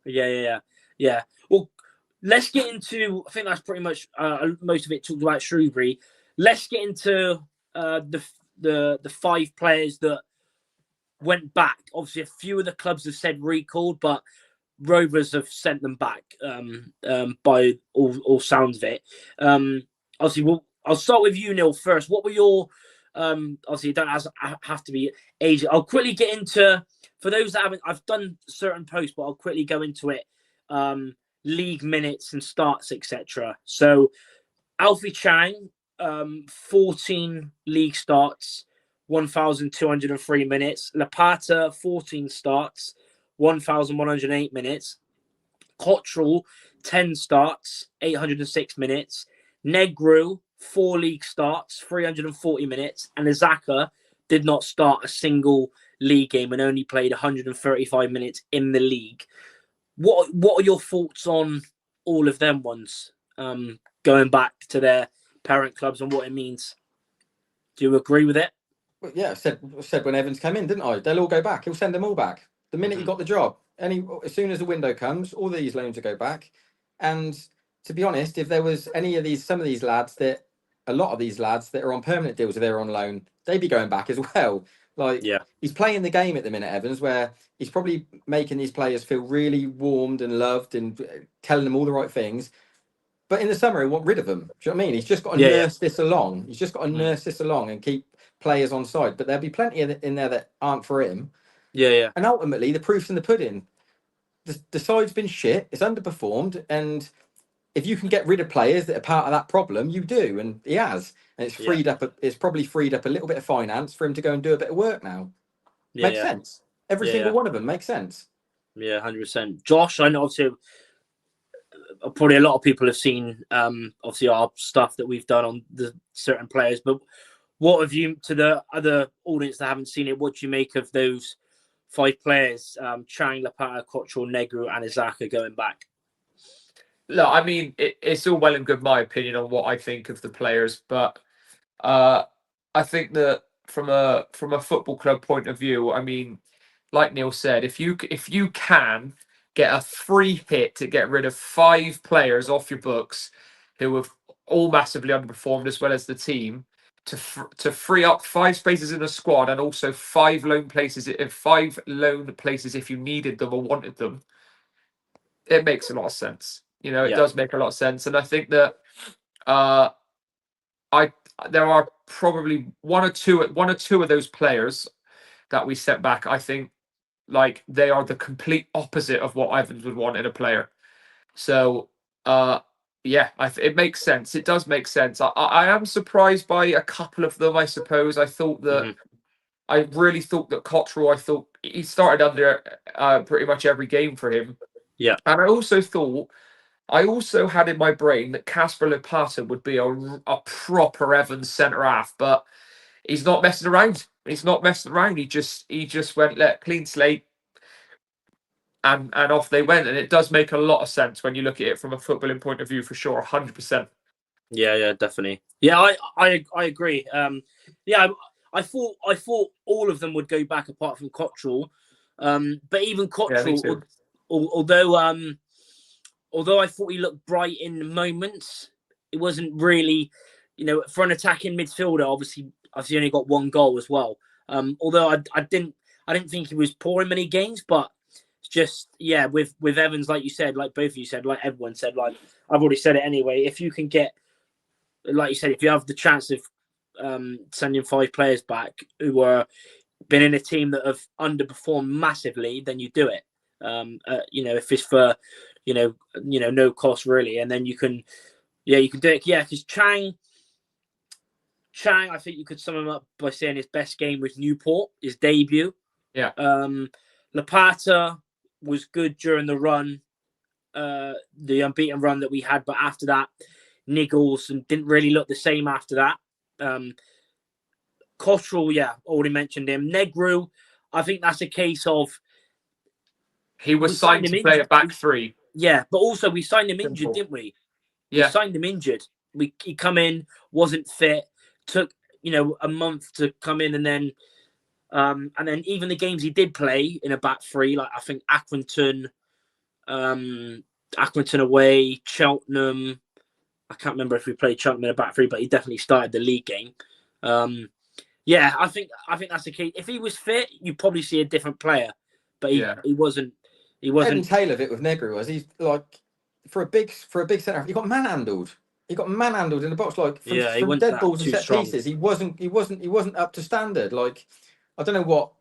Yeah. Well, let's get into, I think that's pretty much most of it talked about Shrewsbury. Let's get into the 5 players that went back. Obviously, a few of the clubs have said recalled, but Rovers have sent them back by all sounds of it. Obviously, I'll start with you, Neil, first. What were your, obviously, it don't have to be age. I'll quickly get into, for those that haven't, I've done certain posts, but I'll quickly go into it. League minutes and starts, etc. So Alfie Chang, 14 league starts, 1,203 minutes. Lapata, 14 starts, 1,108 minutes. Cottrell, 10 starts, 806 minutes. Negru, 4 league starts, 340 minutes. And Azaka did not start a single league game and only played 135 minutes in the league. What are your thoughts on all of them ones, going back to their parent clubs and what it means? Do you agree with it? Well, yeah, I said when Evans came in, didn't I? They'll all go back. He'll send them all back the minute he got the job. As soon as the window comes, all these loans will go back. And to be honest, if there was a lot of these lads that are on permanent deals, if they're on loan, they'd be going back as well. He's playing the game at the minute, Evans, where he's probably making these players feel really warmed and loved and telling them all the right things. But in the summer, he want rid of them. Do you know what I mean? He's just got to nurse this along. He's just got to nurse this along and keep players on side. But there'll be plenty in there that aren't for him. Yeah. And ultimately, the proof's in the pudding. The side's been shit. It's underperformed. And if you can get rid of players that are part of that problem, you do. And he has. And it's freed up. It's probably freed up a little bit of finance for him to go and do a bit of work now. Makes sense. Every single one of them makes sense. Yeah, 100%. Josh, I know obviously probably a lot of people have seen obviously our stuff that we've done on the certain players, but what have you, to the other audience that haven't seen it, what do you make of those 5 players, Chang, Lapata, Cottrell, Negru and Izaka going back? Look, I mean, it's all well and good, my opinion on what I think of the players, but I think that from a football club point of view, I mean, like Neil said, if you can get a free hit to get rid of 5 players off your books who have all massively underperformed, as well as the team, to free up 5 spaces in a squad and also 5 loan places if you needed them or wanted them, it makes a lot of sense. You know, it does make a lot of sense. And I think that I there are probably one or two of those players that we set back. I think like they are the complete opposite of what Evans would want in a player. So yeah, it makes sense. It does make sense. I am surprised by a couple of them. I suppose I thought that I really thought that Cottrell. I thought he started under pretty much every game for him. Yeah, and I also had in my brain that Casper Lopata would be a proper Evans centre half, but he's not messing around. He's not messing around. He just went clean slate, and off they went. And it does make a lot of sense when you look at it from a footballing point of view, for sure, 100%. Yeah, definitely. Yeah, I agree. Yeah, I thought all of them would go back apart from Cottrell. But even Cottrell, although I thought he looked bright in moments, it wasn't really, for an attacking midfielder. Obviously only got one goal as well. Although I didn't think he was poor in many games, but just with Evans, like you said, like both of you said, like everyone said, like I've already said it anyway. If you can get, like you said, if you have the chance of sending 5 players back who are been in a team that have underperformed massively, then you do it. If it's for no cost really, and then you can do it. Yeah, because Chang, I think you could sum him up by saying his best game was Newport, his debut. Yeah. Lopata was good during the run, the unbeaten run that we had, but after that, niggles and didn't really look the same after that. Cottrell, already mentioned him. Negru, I think that's a case of he was signed to play a back three. Yeah, but also we signed him injured, didn't we? Yeah. We signed him injured. He come in, wasn't fit, took a month to come in, and then even the games he did play in a back three, like I think Accrington away, Cheltenham. I can't remember if we played Cheltenham in a back three, but he definitely started the league game. I think that's the key. If he was fit, you'd probably see a different player, but he wasn't. He wasn't. Head and tail of it with Negru was he's like for a big centre. He got manhandled. He got manhandled in the box, like from dead balls and set pieces. He wasn't up to standard. Like I don't know what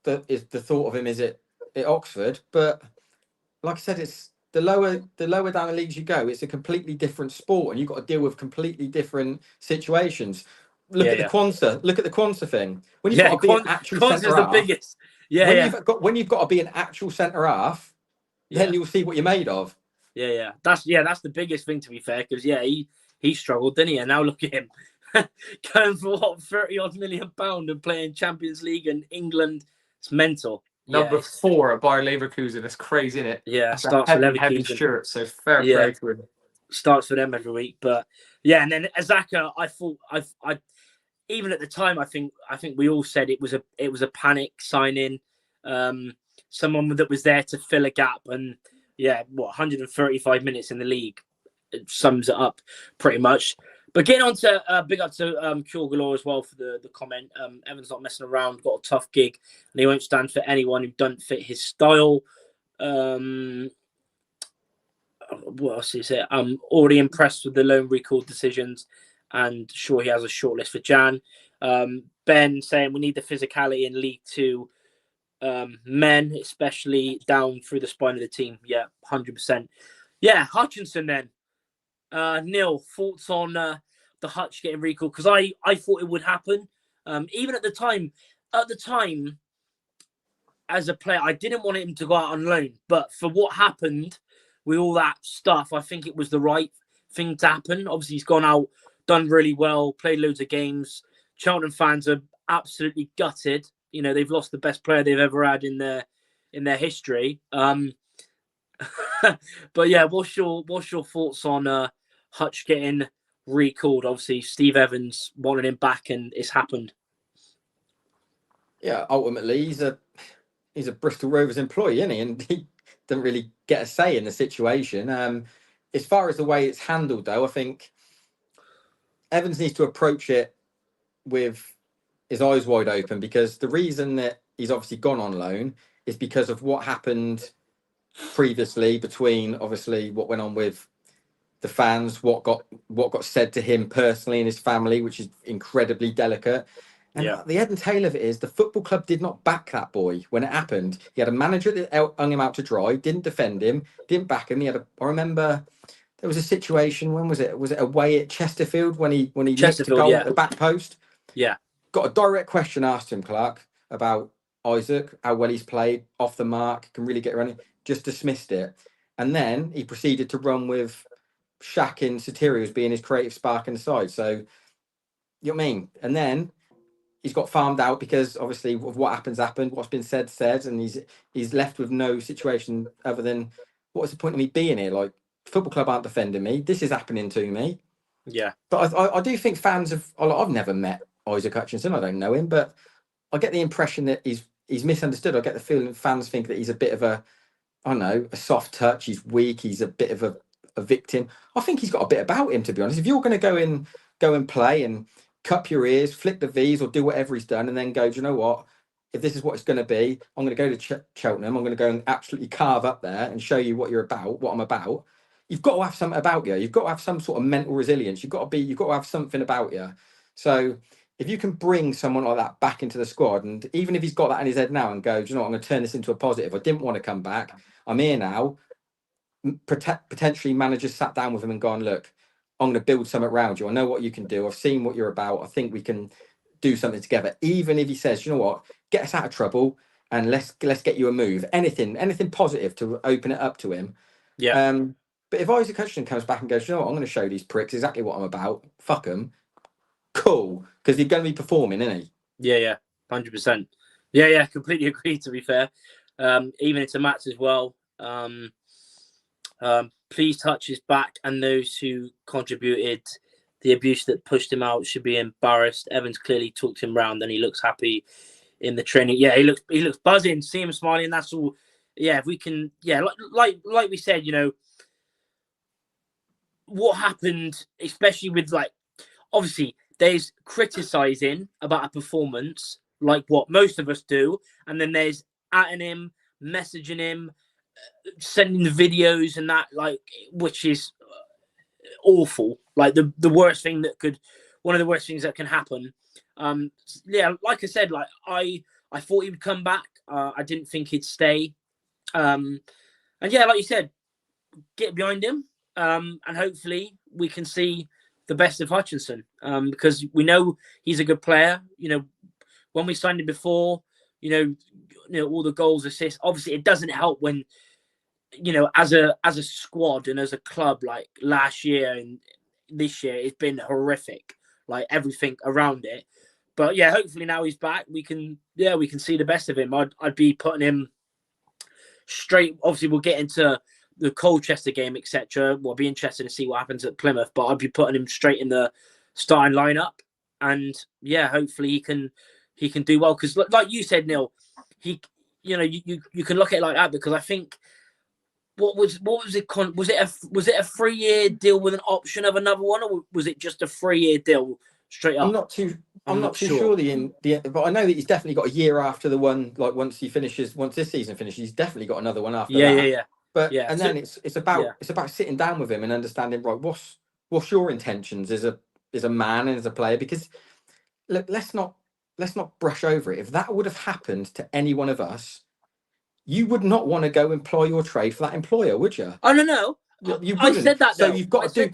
the thought of him is at Oxford, but like I said, it's the lower down the leagues you go, it's a completely different sport, and you've got to deal with completely different situations. Look at the Quansah thing. When you've got to be an actual centre half, the biggest. When you've got to be an actual centre half, then you'll see what you're made of. Yeah. That's the biggest thing, to be fair, because he struggled, didn't he? And now look at him going for what, £30-odd million and playing Champions League in England. It's mental. Number 4 at Bayer Leverkusen. That's crazy, isn't it? Yeah, that's starts for Leverkusen. Heavy shirt, so fair play to him. Starts for them every week, but and then Azaka, I thought I even at the time, I think we all said it was a panic signing, someone that was there to fill a gap, and 135 minutes in the league, it sums it up pretty much. But getting on to big up to Cure Galore as well for the comment. Evans not messing around, got a tough gig, and he won't stand for anyone who doesn't fit his style. What else is it? I'm already impressed with the loan recall decisions, and sure he has a short list for Jan. Ben saying we need the physicality in League 2 men, especially down through the spine of the team. Yeah, 100%. Yeah, Hutchinson then. Neil, thoughts on the Hutch getting recalled? Because I thought it would happen. Even at the time, as a player, I didn't want him to go out on loan. But for what happened with all that stuff, I think it was the right thing to happen. Obviously, he's gone out, done really well, played loads of games. Cheltenham fans are absolutely gutted. They've lost the best player they've ever had in their history. But yeah, what's your thoughts on Hutch getting recalled? Obviously, Steve Evans wanted him back, and it's happened. Yeah, ultimately, he's a Bristol Rovers employee, isn't he? And he didn't really get a say in the situation. As far as the way it's handled, though, I think Evans needs to approach it with his eyes wide open, because the reason that he's obviously gone on loan is because of what happened previously between, obviously, what went on with the fans, what got said to him personally and his family, which is incredibly delicate. And the head and tail of it is the football club did not back that boy when it happened. He had a manager that hung him out to dry, didn't defend him, didn't back him. I remember there was a situation, when was it? Was it away at Chesterfield when he nicked a goal at the back post? Yeah. Got a direct question asked him, Clark, about Isaac, how well he's played, off the mark, can really get running. Just dismissed it. And then he proceeded to run with Shaq and Sotirio as being his creative spark in the side. So, you know what I mean? And then he's got farmed out because obviously of what happened, what's been said, and he's left with no situation other than, what's the point of me being here? Like, football club aren't defending me. This is happening to me. Yeah. But I do think fans of, I've never met Isaac Hutchinson. I don't know him, but I get the impression that he's misunderstood. I get the feeling fans think that he's a bit of a, I don't know, a soft touch. He's weak. He's a bit of a victim. I think he's got a bit about him, to be honest. If you're going to go and play and cup your ears, flick the V's, or do whatever he's done, and then go, do you know what? If this is what it's going to be, I'm going to go to Cheltenham. I'm going to go and absolutely carve up there and show you what you're about, what I'm about. You've got to have something about you. You've got to have some sort of mental resilience. You've got to have something about you. So if you can bring someone like that back into the squad, and even if he's got that in his head now and go, do you know what? I'm going to turn this into a positive. I didn't want to come back. I'm here now. Potentially managers sat down with him and gone, look, I'm going to build something around you. I know what you can do. I've seen what you're about. I think we can do something together. Even if he says, you know what, get us out of trouble and let's get you a move. Anything positive to open it up to him. Yeah. But if Isaac Hutchinson comes back and goes, you know what, I'm going to show these pricks exactly what I'm about. Fuck them. Cool, because he's going to be performing, isn't he? Yeah, 100%. Yeah, completely agree. To be fair, even into Matt's as well. Please touch his back, and those who contributed the abuse that pushed him out should be embarrassed. Evans clearly talked him round, and he looks happy in the training. Yeah, he looks buzzing. See him smiling. That's all. Yeah, if we can. Yeah, like we said, you know, what happened, especially with, like, obviously there's criticizing about a performance, like what most of us do, and then there's atting him, messaging him, sending the videos and that, like, which is awful. Like the worst thing that could, one of the worst things that can happen. Yeah, like I said, like I thought he would come back. I didn't think he'd stay. And yeah, like you said, get behind him. And hopefully we can see the best of Hutchinson, because we know he's a good player. You know, when we signed him before, you know all the goals, assists. Obviously, it doesn't help when, you know, as a squad and as a club, like last year and this year, it's been horrific. Like everything around it. But yeah, hopefully now he's back, we can see the best of him. I'd be putting him straight. Obviously, we'll get into the Colchester game, etc. We'll be interested to see what happens at Plymouth, but I'd be putting him straight in the starting lineup, and yeah, hopefully he can do well, because like you said, Neil, you can look at it like that, because I think what was it? Was it a 3-year deal with an option of another one, or was it just a 3-year deal straight up? I'm not too sure but I know that he's definitely got a year after the one. Like once this season finishes, he's definitely got another one after that. Yeah. But and then it's about sitting down with him and understanding, right, what's your intentions as a man and as a player? Because look, let's not brush over it. If that would have happened to any one of us, you would not want to go employ your trade for that employer, would you? Oh no. You wouldn't. I said that. So you've got to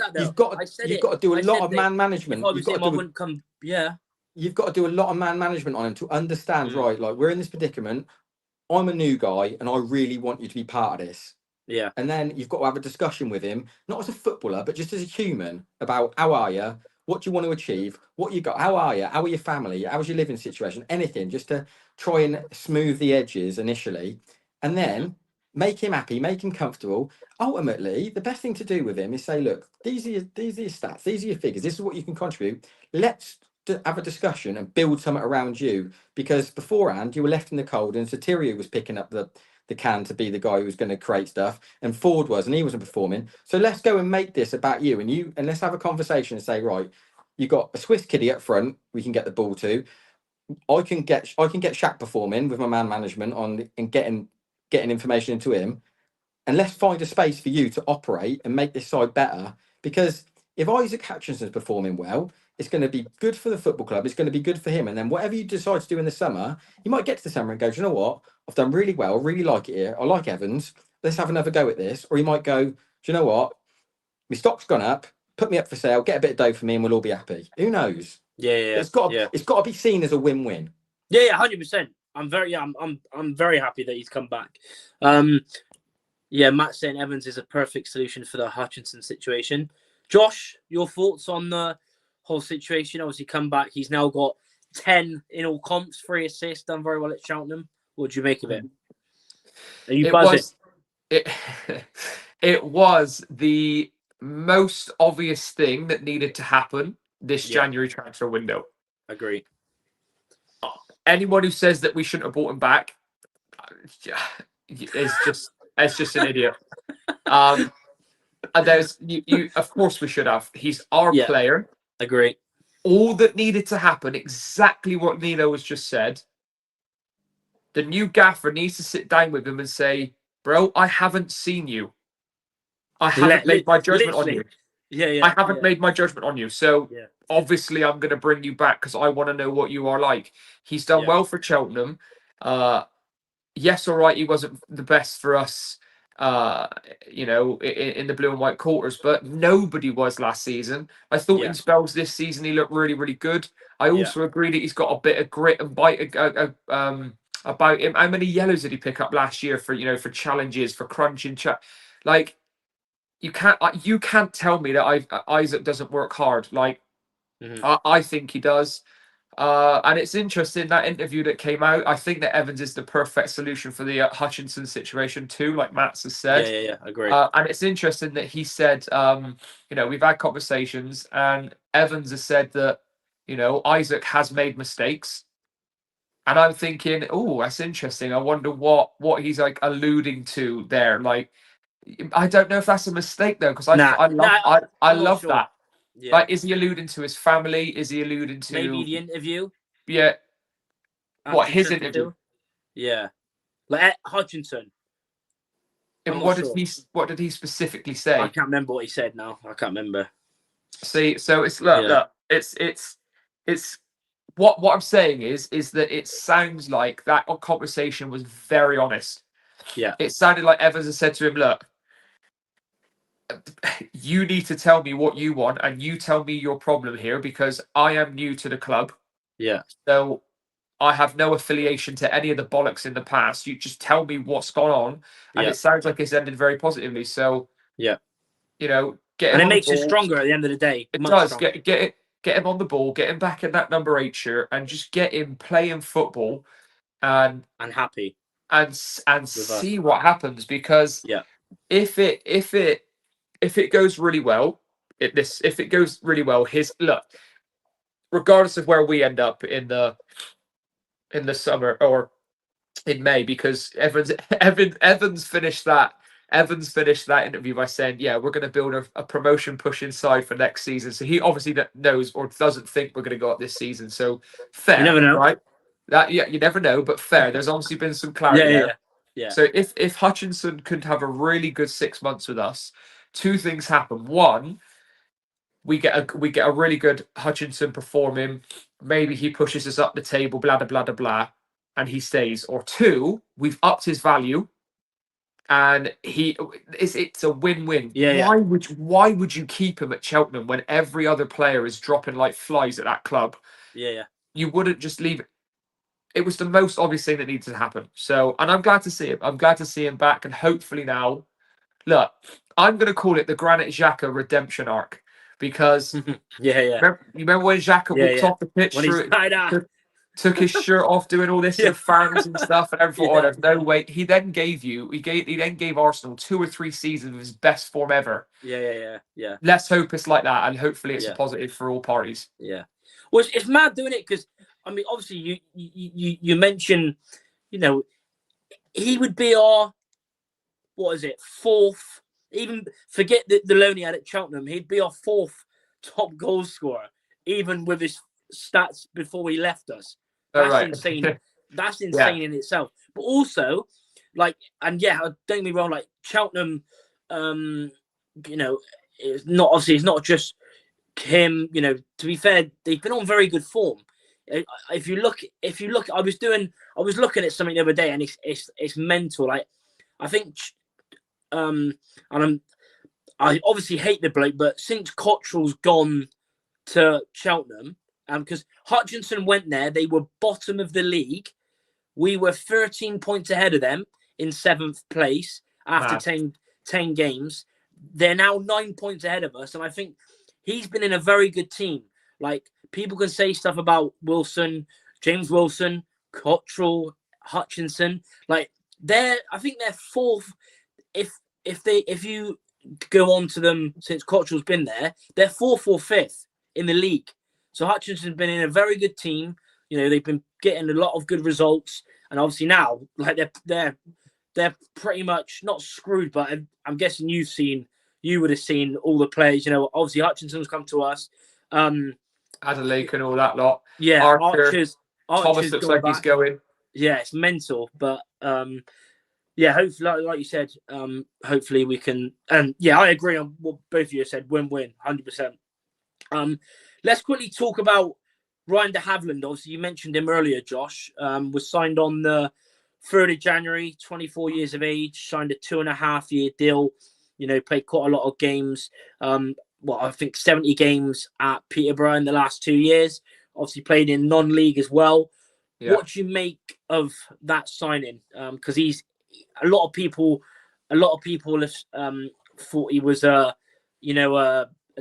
do a lot of man management. If I was him, I wouldn't come. Yeah. You've got to do a lot of man management on him to understand, right? Like, we're in this predicament. I'm a new guy, and I really want you to be part of this. Yeah. And then you've got to have a discussion with him, not as a footballer, but just as a human, about how are you, what do you want to achieve, what you got, how are you, how are your family, how's your living situation, anything, just to try and smooth the edges initially, and then make him happy, make him comfortable. Ultimately, the best thing to do with him is say, look, these are your stats, these are your figures, this is what you can contribute. Let's have a discussion and build something around you, because beforehand you were left in the cold, and Sotirio was picking up the can to be the guy who was going to create stuff, and Ford was, and he wasn't performing. So let's go and make this about you, and let's have a conversation and say, right, you got a Swiss kiddie up front we can get the ball to. I can get Shaq performing with my man management on and getting information into him, and let's find a space for you to operate and make this side better. because if Isaac Hutchinson's performing well, it's going to be good for the football club. It's going to be good for him. And then whatever you decide to do in the summer, you might get to the summer and go, do you know what? I've done really well. I really like it here. I like Evans. Let's have another go at this. Or you might go, do you know what? My stock's gone up. Put me up for sale. Get a bit of dough for me, and we'll all be happy. Who knows? Yeah. It's got to be seen as a win-win. Yeah, 100%. I'm very happy that he's come back. Matt saying Evans is a perfect solution for the Hutchinson situation. Josh, your thoughts on the whole situation? Obviously, come back. He's now got 10 in all comps, 3 assists, done very well at Cheltenham. What do you make of it? Are you buzzing? It was the most obvious thing that needed to happen this January transfer window. Agree. Anyone who says that we shouldn't have bought him back is just an idiot. And there's you of course we should have. He's our player. Agree. All that needed to happen, exactly what Nino has just said. The new gaffer needs to sit down with him and say, bro, I haven't seen you. I haven't made my judgment on you. I haven't made my judgment on you. So obviously I'm going to bring you back because I want to know what you are like. He's done well for Cheltenham. Yes, all right, he wasn't the best for us, in the blue and white quarters, but nobody was last season. I thought in spells this season he looked really, really good. I also agree that he's got a bit of grit and bite about him. How many yellows did he pick up last year for challenges, for crunching? You can't tell me that Isaac doesn't work hard. I think he does. And it's interesting, that interview that came out, I think that Evans is the perfect solution for the Hutchinson situation too, like Matt has said. Yeah, agree. And it's interesting that he said, we've had conversations and Evans has said that, Isaac has made mistakes. And I'm thinking, oh, that's interesting. I wonder what he's alluding to there. I don't know if that's a mistake though, because I love that. Yeah. Is he alluding to his family? Is he alluding to maybe the interview? Yeah. What, his interview? Yeah. Like Hutchinson. What did he specifically say? I can't remember what he said now. I can't remember. See, so it's look, it's what I'm saying is that it sounds like that conversation was very honest. Yeah. It sounded like Evans has said to him, look, you need to tell me what you want and you tell me your problem here because I am new to the club. Yeah. So I have no affiliation to any of the bollocks in the past. You just tell me what's gone on. And it sounds like it's ended very positively. So, get him and it makes you stronger at the end of the day. It does. Get him on the ball, get him back in that number 8 shirt and just get him playing football and happy. And see what happens, because if it goes really well, his look, regardless of where we end up in the summer or in May, because Evans finished that interview by saying, we're going to build a promotion push inside for next season. So he obviously knows or doesn't think we're going to go up this season. So fair, you never know, right? You never know, but fair. There's obviously been some clarity there. Yeah. So if Hutchinson could have a really good 6 months with us, 2 things happen. One, we get a really good Hutchinson performing. Maybe he pushes us up the table, blah blah blah blah blah, and he stays. Or 2, we've upped his value, and it's a win-win. Why would you keep him at Cheltenham when every other player is dropping like flies at that club? Yeah. You wouldn't just leave it. It was the most obvious thing that needed to happen. So, and I'm glad to see him. I'm glad to see him back, and hopefully now, look, I'm going to call it the Granit Xhaka redemption arc, because remember when Xhaka walked off the pitch, took his shirt off, doing all this to fans and stuff, and everyone, there's no way. He then gave Arsenal 2 or 3 seasons of his best form ever. Yeah. Let's hope it's like that, and hopefully it's a positive for all parties. Yeah. Well, it's mad doing it because, I mean, obviously you mentioned, he would be our, 4th, even forget the loan he had at Cheltenham, he'd be our 4th top goal scorer, even with his stats before he left us. That's insane. That's insane in itself. But also, don't get me wrong, Cheltenham, it's not just him. You know, to be fair, they've been on very good form. If you look, I was looking at something the other day, and it's mental. Like, I think, and I obviously hate the bloke, but since Cottrell's gone to Cheltenham, because Hutchinson went there, they were bottom of the league. We were 13 points ahead of them in 7th place after 10 games. They're now 9 points ahead of us, and I think he's been in a very good team. Like, people can say stuff about Wilson, James Wilson, Cottrell, Hutchinson. Like, I think they're 4th. If you go on to them since Cottrell's been there, they're 4th or 5th in the league. So Hutchinson's been in a very good team. You know, they've been getting a lot of good results, and obviously now, like, they're pretty much not screwed. But I'm guessing you would have seen all the players. You know, obviously Hutchinson's come to us. Adelaide and all that lot. Yeah, Archer's Thomas looks like he's going. Yeah, it's mental, but yeah, hopefully, like you said, hopefully we can. And yeah, I agree on what both of you said. Win-win, 100%. Let's quickly talk about Ryan de Havilland. Obviously, you mentioned him earlier, Josh. Was signed on the 3rd of January, 24 years of age, signed a 2.5-year deal. You know, played quite a lot of games. I think 70 games at Peterborough in the last 2 years. Obviously played in non-league as well. Yeah. What do you make of that signing? Because a lot of people have thought he was a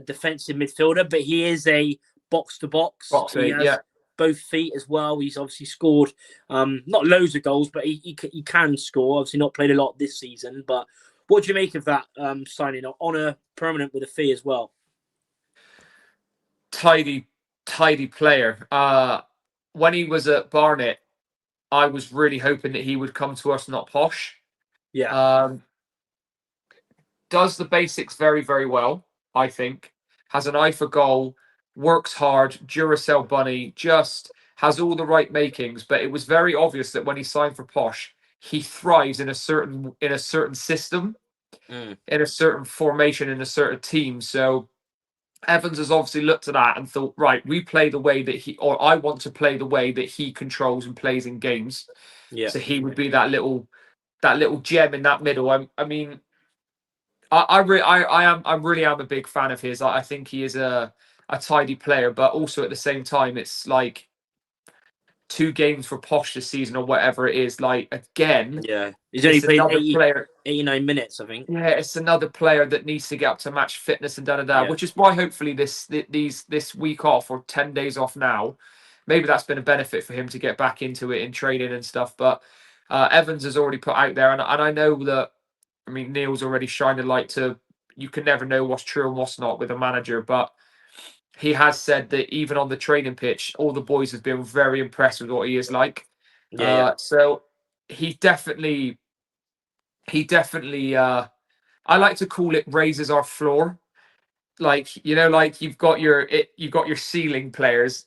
defensive midfielder, but he is a box-to-box. He has both feet as well. He's obviously scored not loads of goals, but he can score. Obviously not played a lot this season, but what do you make of that signing on a permanent with a fee as well? Tidy player. When he was at Barnet, I was really hoping that he would come to us, not Posh. Yeah. Does the basics very, very well, I think. Has an eye for goal, works hard, Duracell bunny, just has all the right makings. But it was very obvious that when he signed for Posh, he thrives in a certain system, in a certain formation, in a certain team. So Evans has obviously looked at that and thought, right, we play the way that I want to play the way that he controls and plays in games. Yeah. So he would be that little gem in that middle. I mean, I really am a big fan of his. I think he is a tidy player, but also at the same time, it's like 2 games for Posh this season or whatever it is. Like, again, yeah, he's only played 89 minutes, I think. Yeah, it's another player that needs to get up to match fitness and yeah. which is why hopefully this week off or 10 days off now, maybe that's been a benefit for him to get back into it in training and stuff. But Evans has already put out there, and I know that, I mean, Neil's already shined a light to, you can never know what's true and what's not with a manager, but he has said that even on the training pitch, all the boys have been very impressed with what he is like. So he definitely, I like to call it raises our floor. Like, you know, like you've got your ceiling players.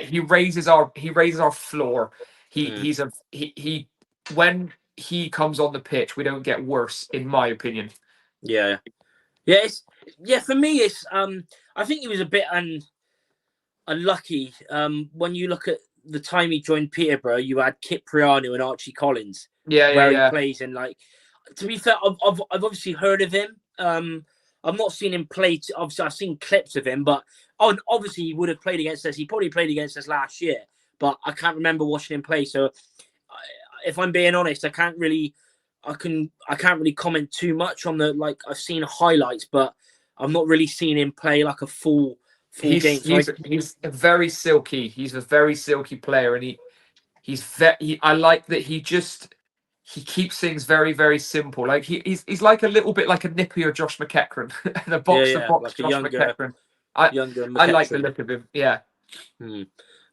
He raises our floor. He when he comes on the pitch, we don't get worse, in my opinion. Yeah. For me, it's I think he was a bit unlucky. When you look at the time he joined Peterborough, you had Cipriano and Archie Collins. He plays in, like, to be fair, I've obviously heard of him. I've not seen him play. Obviously, I've seen clips of him, but obviously he would have played against us. He probably played against us last year, but I can't remember watching him play. So, if I'm being honest, I can't really comment too much on the, like, I've seen highlights, but I've not really seen him play like a full game. He's a very silky. He's a very silky player, and I like that he keeps things very, very simple. Like he's like a little bit like a nippier Josh McEachran, and a box-to-box like Josh McEachran. I like the look of him. Yeah.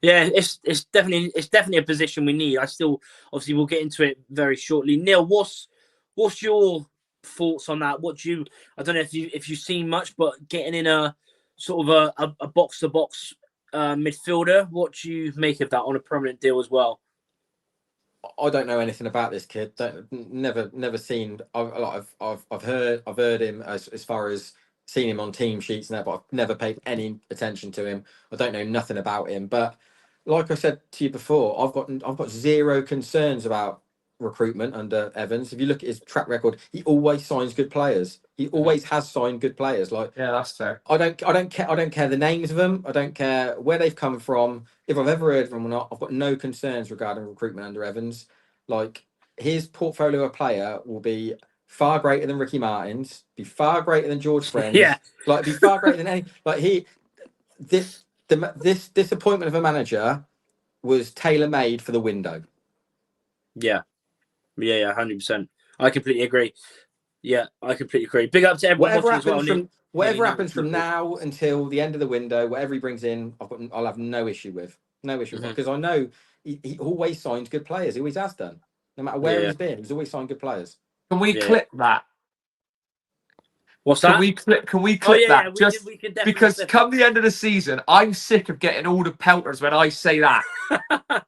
Yeah, it's definitely a position we need. Obviously we'll get into it very shortly. Neil, what's your thoughts on that? I don't know if you've seen much, but getting in a sort of a box-to-box midfielder, what do you make of that on a permanent deal as well? I don't know anything about this kid. Never seen. I've heard him as far as seen him on team sheets and that, but I've never paid any attention to him. I don't know nothing about him. But like I said to you before, I've got zero concerns about recruitment under Evans. If you look at his track record, he always signs good players. He always has signed good players. Like, Yeah, that's fair. I don't care the names of them. I don't care where they've come from. If I've ever heard of them or not, I've got no concerns regarding recruitment under Evans. Like, his portfolio of player will be far greater than Ricky Martin's, be far greater than George Friend's. Yeah. Like, be far greater than any. Like, this appointment of a manager was tailor made for the window. Yeah, 100%. I completely agree. Yeah, I completely agree. Big up to everyone Whatever watching as well. Whatever happens from now until the end of the window, whatever he brings in, I'll have no issue with. No issue with, because I know he always signs good players. He always has done. No matter where he's been, he's always signed good players. Can we clip that? What's that? Can we clip that? We can definitely because come the end of the season, I'm sick of getting all the pelters when I say that.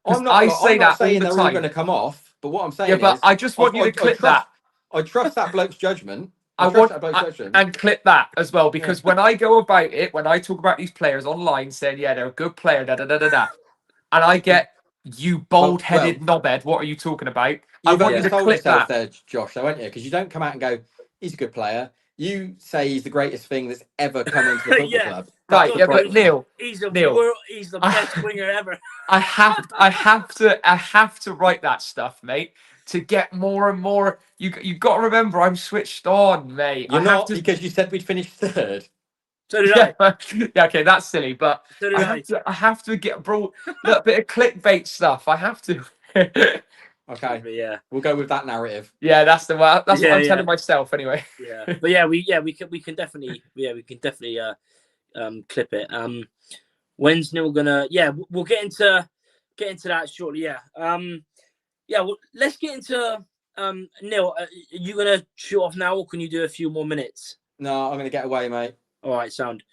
I'm not saying they're all going to come off, but what I'm saying is, I just want you to clip that. I trust that bloke's judgment. And clip that as well, because when I go about it, when I talk about these players online saying, yeah, they're a good player, and I get, you bald-headed knobhead, what are you talking about? I want you to clip that. There, Josh, though, aren't you? Because you don't come out and go, he's a good player. You say he's the greatest thing that's ever come into the football club. Right, yeah, but Neil, he's the best winger ever. I have to write that stuff, mate, to get more and more. You got to remember, I'm switched on, mate. You're not, because you said we'd finish third. So did I. Yeah, okay, that's silly, but so did I have to get a little bit of clickbait stuff. I have to. Okay, but yeah, we'll go with that narrative. Yeah, that's what I'm telling myself anyway. Yeah, but we can definitely clip it. When's Neil gonna? Yeah, we'll get into that shortly. Yeah, well, let's get into Neil. Are you gonna shoot off now, or can you do a few more minutes? No, I'm gonna get away, mate. All right, sound.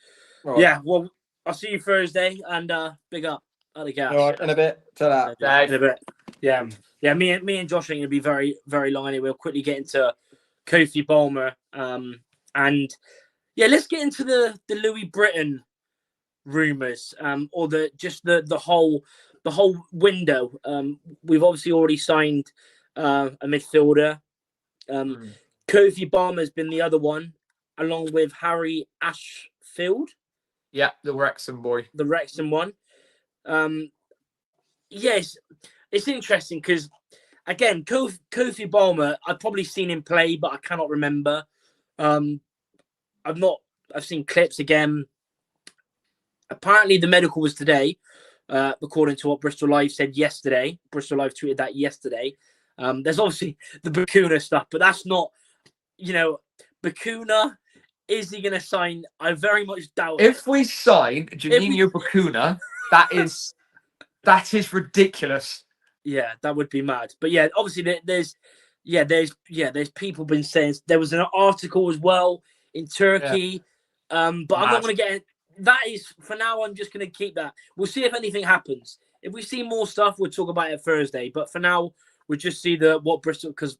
Right. Yeah, well, I'll see you Thursday, and big up. All right, in a bit. To that. In a bit. Yeah. Me and Josh are going to be very, very long anyway. We'll quickly get into Kofi Balmer, and let's get into the Louis Britton rumors, or the whole window. We've obviously already signed a midfielder. Kofi Balmer has been the other one, along with Harry Ashfield. Yeah, the Wrexham boy. The Wrexham one. Yes, it's interesting because, again, Kofi Balmer, I've probably seen him play, but I cannot remember. I've seen clips again. Apparently, the medical was today, according to what Bristol Live said yesterday. Bristol Live tweeted that yesterday. There's obviously the Bacuna stuff, but that's not, Bacuna. Is he going to sign? I very much doubt. If we sign Juninho Bacuna, that is ridiculous. Yeah, that would be mad. But yeah, obviously there's people been saying there was an article as well in Turkey. But I'm not going to get it. That is, for now, I'm just going to keep that. We'll see if anything happens. If we see more stuff, we'll talk about it Thursday. But for now, we'll just see what Bristol, because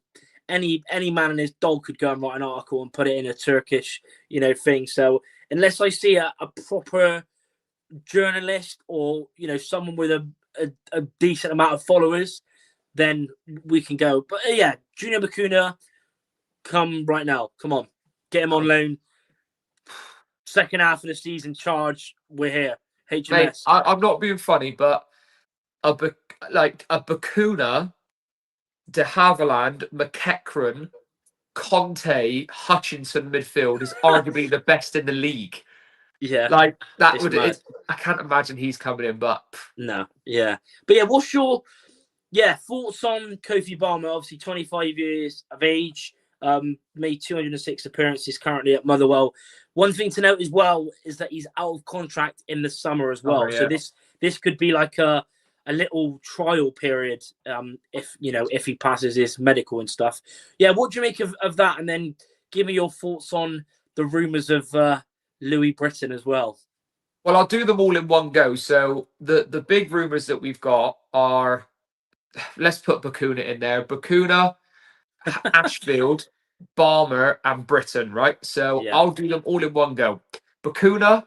any man and his dog could go and write an article and put it in a Turkish, thing. So unless I see a proper journalist or, someone with a decent amount of followers, then we can go. But Junior Bacuna, come right now. Come on. Get him on loan. Second half of the season charge, we're here. HMS. Mate, I'm not being funny, but a Bacuna, De Havilland, McEachran, Conte, Hutchinson midfield is arguably the best in the league. Yeah, like that I can't imagine he's coming in, but no, yeah, but yeah, what's your thoughts on Kofi Balmer? Obviously, 25 years of age, made 206 appearances currently at Motherwell. One thing to note as well is that he's out of contract in the summer as well. So this could be like a little trial period, if he passes his medical and stuff. Yeah, what do you make of that? And then give me your thoughts on the rumours of Louis Britton as well. Well, I'll do them all in one go. So the big rumours that we've got are, let's put Bacuna in there. Bacuna, Ashfield, Balmer, and Britain, right? So Yeah. I'll do them all in one go. Bakuna,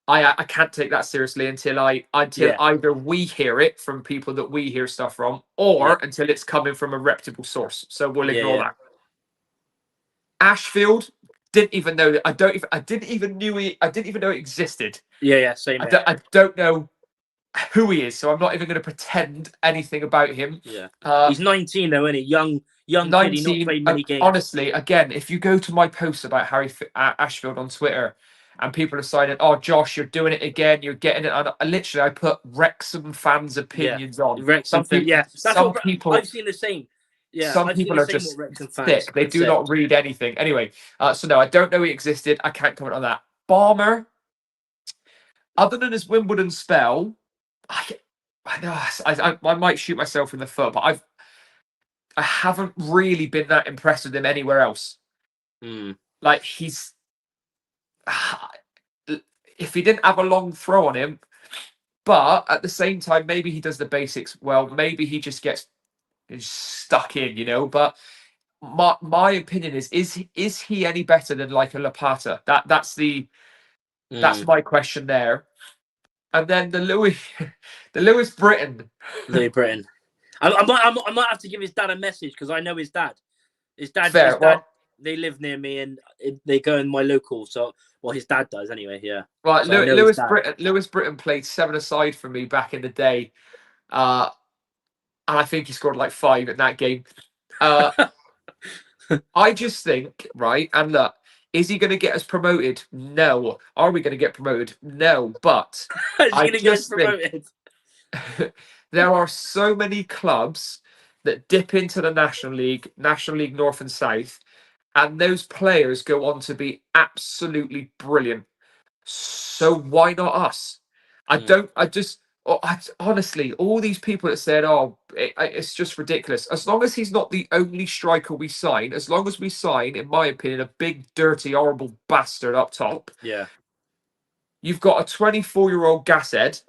I can't take that seriously until either we hear it from people that we hear stuff from, or until it's coming from a reputable source. So we'll ignore that. Ashfield, didn't even know that. I didn't even know it existed. Yeah, same. I don't know who he is, so I'm not even going to pretend anything about him. Yeah, he's 19 though, isn't he? Young 19, kid. He's not played many games. Honestly, again, if you go to my post about Harry Ashfield on Twitter, and people are signing, "Oh, Josh, you're doing it again. You're getting it." And I put Wrexham fans' opinions on. Wrexham fans. Yeah, some people. I've seen the same. Yeah, some people are just thick. They do not read anything. Anyway, so no, I don't know he existed. I can't comment on that. Balmer, other than his Wimbledon spell, I might shoot myself in the foot, but I haven't really been that impressed with him anywhere else. Like he's, if he didn't have a long throw on him, but at the same time, maybe he does the basics well. Maybe he just gets stuck in, you know. But my opinion is he any better than like a Lapata? That's my question there. And then the Lewis Britton. Louis Britton. I might have to give his dad a message because I know his dad. His dad, they live near me and they go in my local. So, well, his dad does anyway. Yeah. Right. So Lewis Britton played 7-a-side for me back in the day, and I think he scored like 5 in that game. I just think, right, and look, is he going to get us promoted? No. Are we going to get promoted? No. But I just think there are so many clubs that dip into the National League North and South, and those players go on to be absolutely brilliant. So why not us? Honestly, all these people that said, "Oh, it's just ridiculous." As long as he's not the only striker we sign, as long as we sign, in my opinion, a big, dirty, horrible bastard up top. Yeah. You've got a 24-year-old gashead,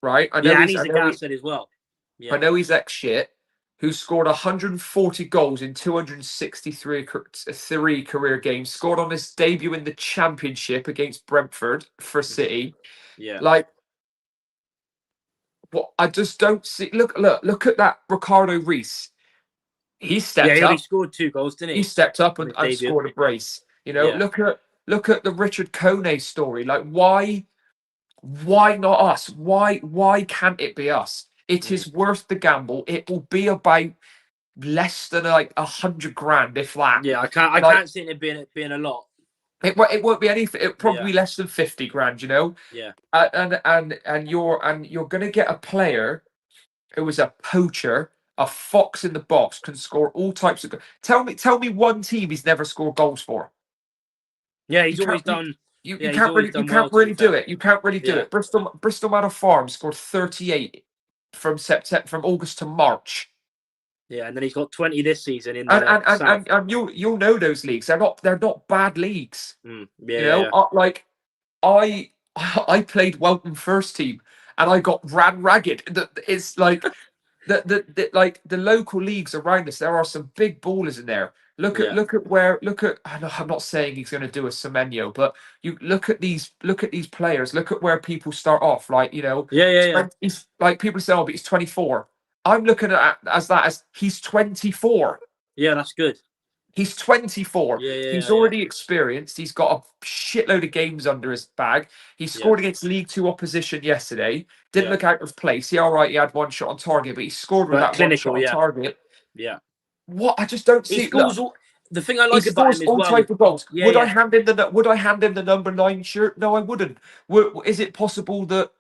right? And he's a gashead as well. Yeah. I know he's ex-shit, who scored 140 goals in 263 career games, scored on his debut in the Championship against Brentford for City. Yeah. Like, what I just don't see. Look at that Ricardo Reis. He stepped up. Yeah, he scored 2 goals, didn't he? He stepped up and scored a brace. You know, look at the Richard Kone story. Like, why not us? Why can't it be us? It is worth the gamble. It will be about less than like 100 grand, if that. Yeah, I can't see it being a lot. It won't be anything. It'll probably be less than 50 grand. You know. Yeah. And you're gonna get a player who is a poacher, a fox in the box, can score all types of. Tell me one team he's never scored goals for. Yeah, he's always done. You can't really do it. You can't really do it. Bristol Manor Farm scored 38 from August to March. Yeah, and then he's got 20 this season in and you'll know those leagues. They're not bad leagues. Like I played Welton first team and I got ran ragged. It's like the local leagues around us. There are some big ballers in there. Look at I'm not saying he's going to do a Semenyo, but you look at these players. Look at where people start off. Like, you know, he's like, people say, "Oh, but he's 24." I'm looking at as he's 24. Yeah, that's good. He's 24. He's already experienced. He's got a shitload of games under his bag. He scored against League 2 opposition yesterday. Didn't look out of place. Yeah, all right, he had 1 shot on target, but he scored with that 1 shot on target. Yeah. What? I just don't see. He scores the thing I like about him is all type of goals. Would I hand him the number 9 shirt? No, I wouldn't. Is it possible that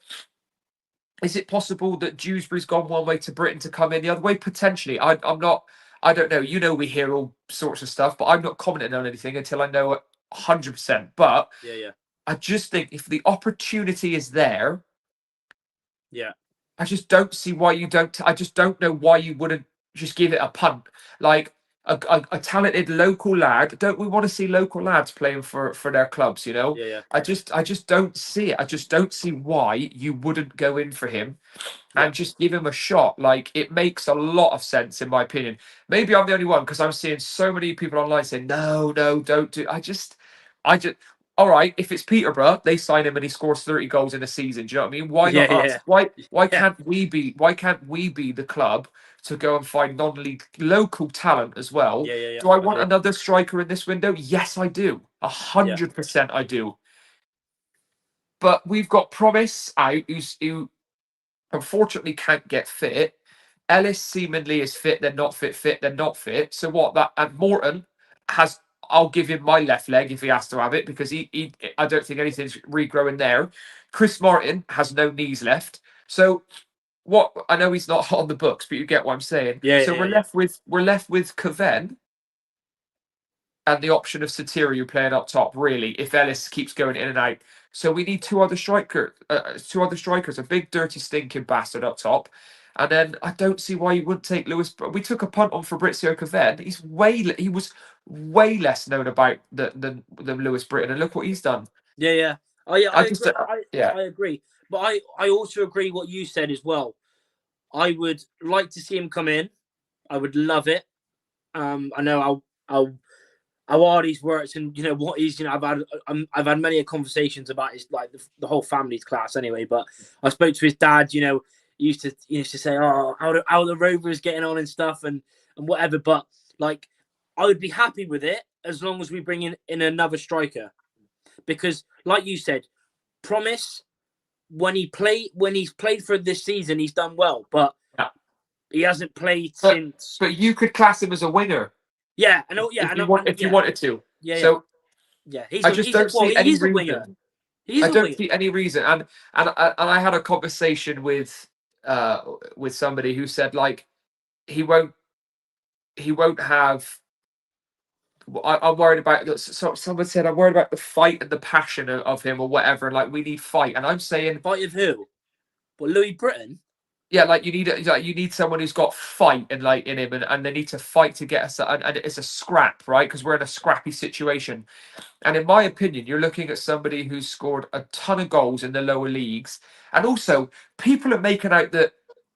Dewsbury's gone one way to Britain to come in the other way? Potentially. I'm not. I don't know. You know, we hear all sorts of stuff, but I'm not commenting on anything until I know it 100%. But I just think if the opportunity is there, I just don't see why you don't. I just don't know why you wouldn't just give it a punt. Like, a talented local lad. Don't we want to see local lads playing for their clubs? You know, Yeah. I just don't see it. I just don't see why you wouldn't go in for him and just give him a shot. Like, it makes a lot of sense in my opinion. Maybe I'm the only one because I'm seeing so many people online saying no, don't do. I just. All right, if it's Peterborough, they sign him and he scores 30 goals in a season. Do you know what I mean? Why not us? Why can't we be the club to go and find non-league local talent as well? Yeah. Do I want another striker in this window? Yes, I do. 100% I do. But we've got Promise out who unfortunately can't get fit. Ellis seemingly is fit, they're not fit, they're not fit. So what that, and Morton has, I'll give him my left leg if he has to have it, because he I don't think anything's regrowing there. Chris Martin has no knees left. So what, I know he's not on the books, but you get what I'm saying. We're left with Cavegn and the option of Sotirio playing up top, really, if Ellis keeps going in and out. So we need two other strikers, a big dirty stinking bastard up top. And then I don't see why you wouldn't take Lewis. We took a punt on Fabrizio Cavegn. He was way less known about than Lewis Britton, and look what he's done. Yeah. I agree. But I also agree what you said as well. I would like to see him come in. I would love it. I know how hard he's worked, and what he's I've had many conversations about his, like, the whole family's class anyway. But I spoke to his dad. He used to say, "Oh, how the Rovers getting on and stuff and whatever." But like, I would be happy with it as long as we bring in another striker, because like you said, Promise, when he's played for this season, he's done well, but he hasn't played since. But you could class him as a winger. Yeah, I know. Yeah, if you wanted to. Yeah. So I just don't see any reason. I don't see any reason, and I had a conversation with somebody who said, like, he won't have. I'm worried about. So someone said, I'm worried about the fight and the passion of him or whatever. Like, we need fight, and I'm saying, fight of who? But Louis Britton. Yeah, like you need someone who's got fight in him, and they need to fight to get us. And it's a scrap, right? Because we're in a scrappy situation. And in my opinion, you're looking at somebody who's scored a ton of goals in the lower leagues, and also people are making out that,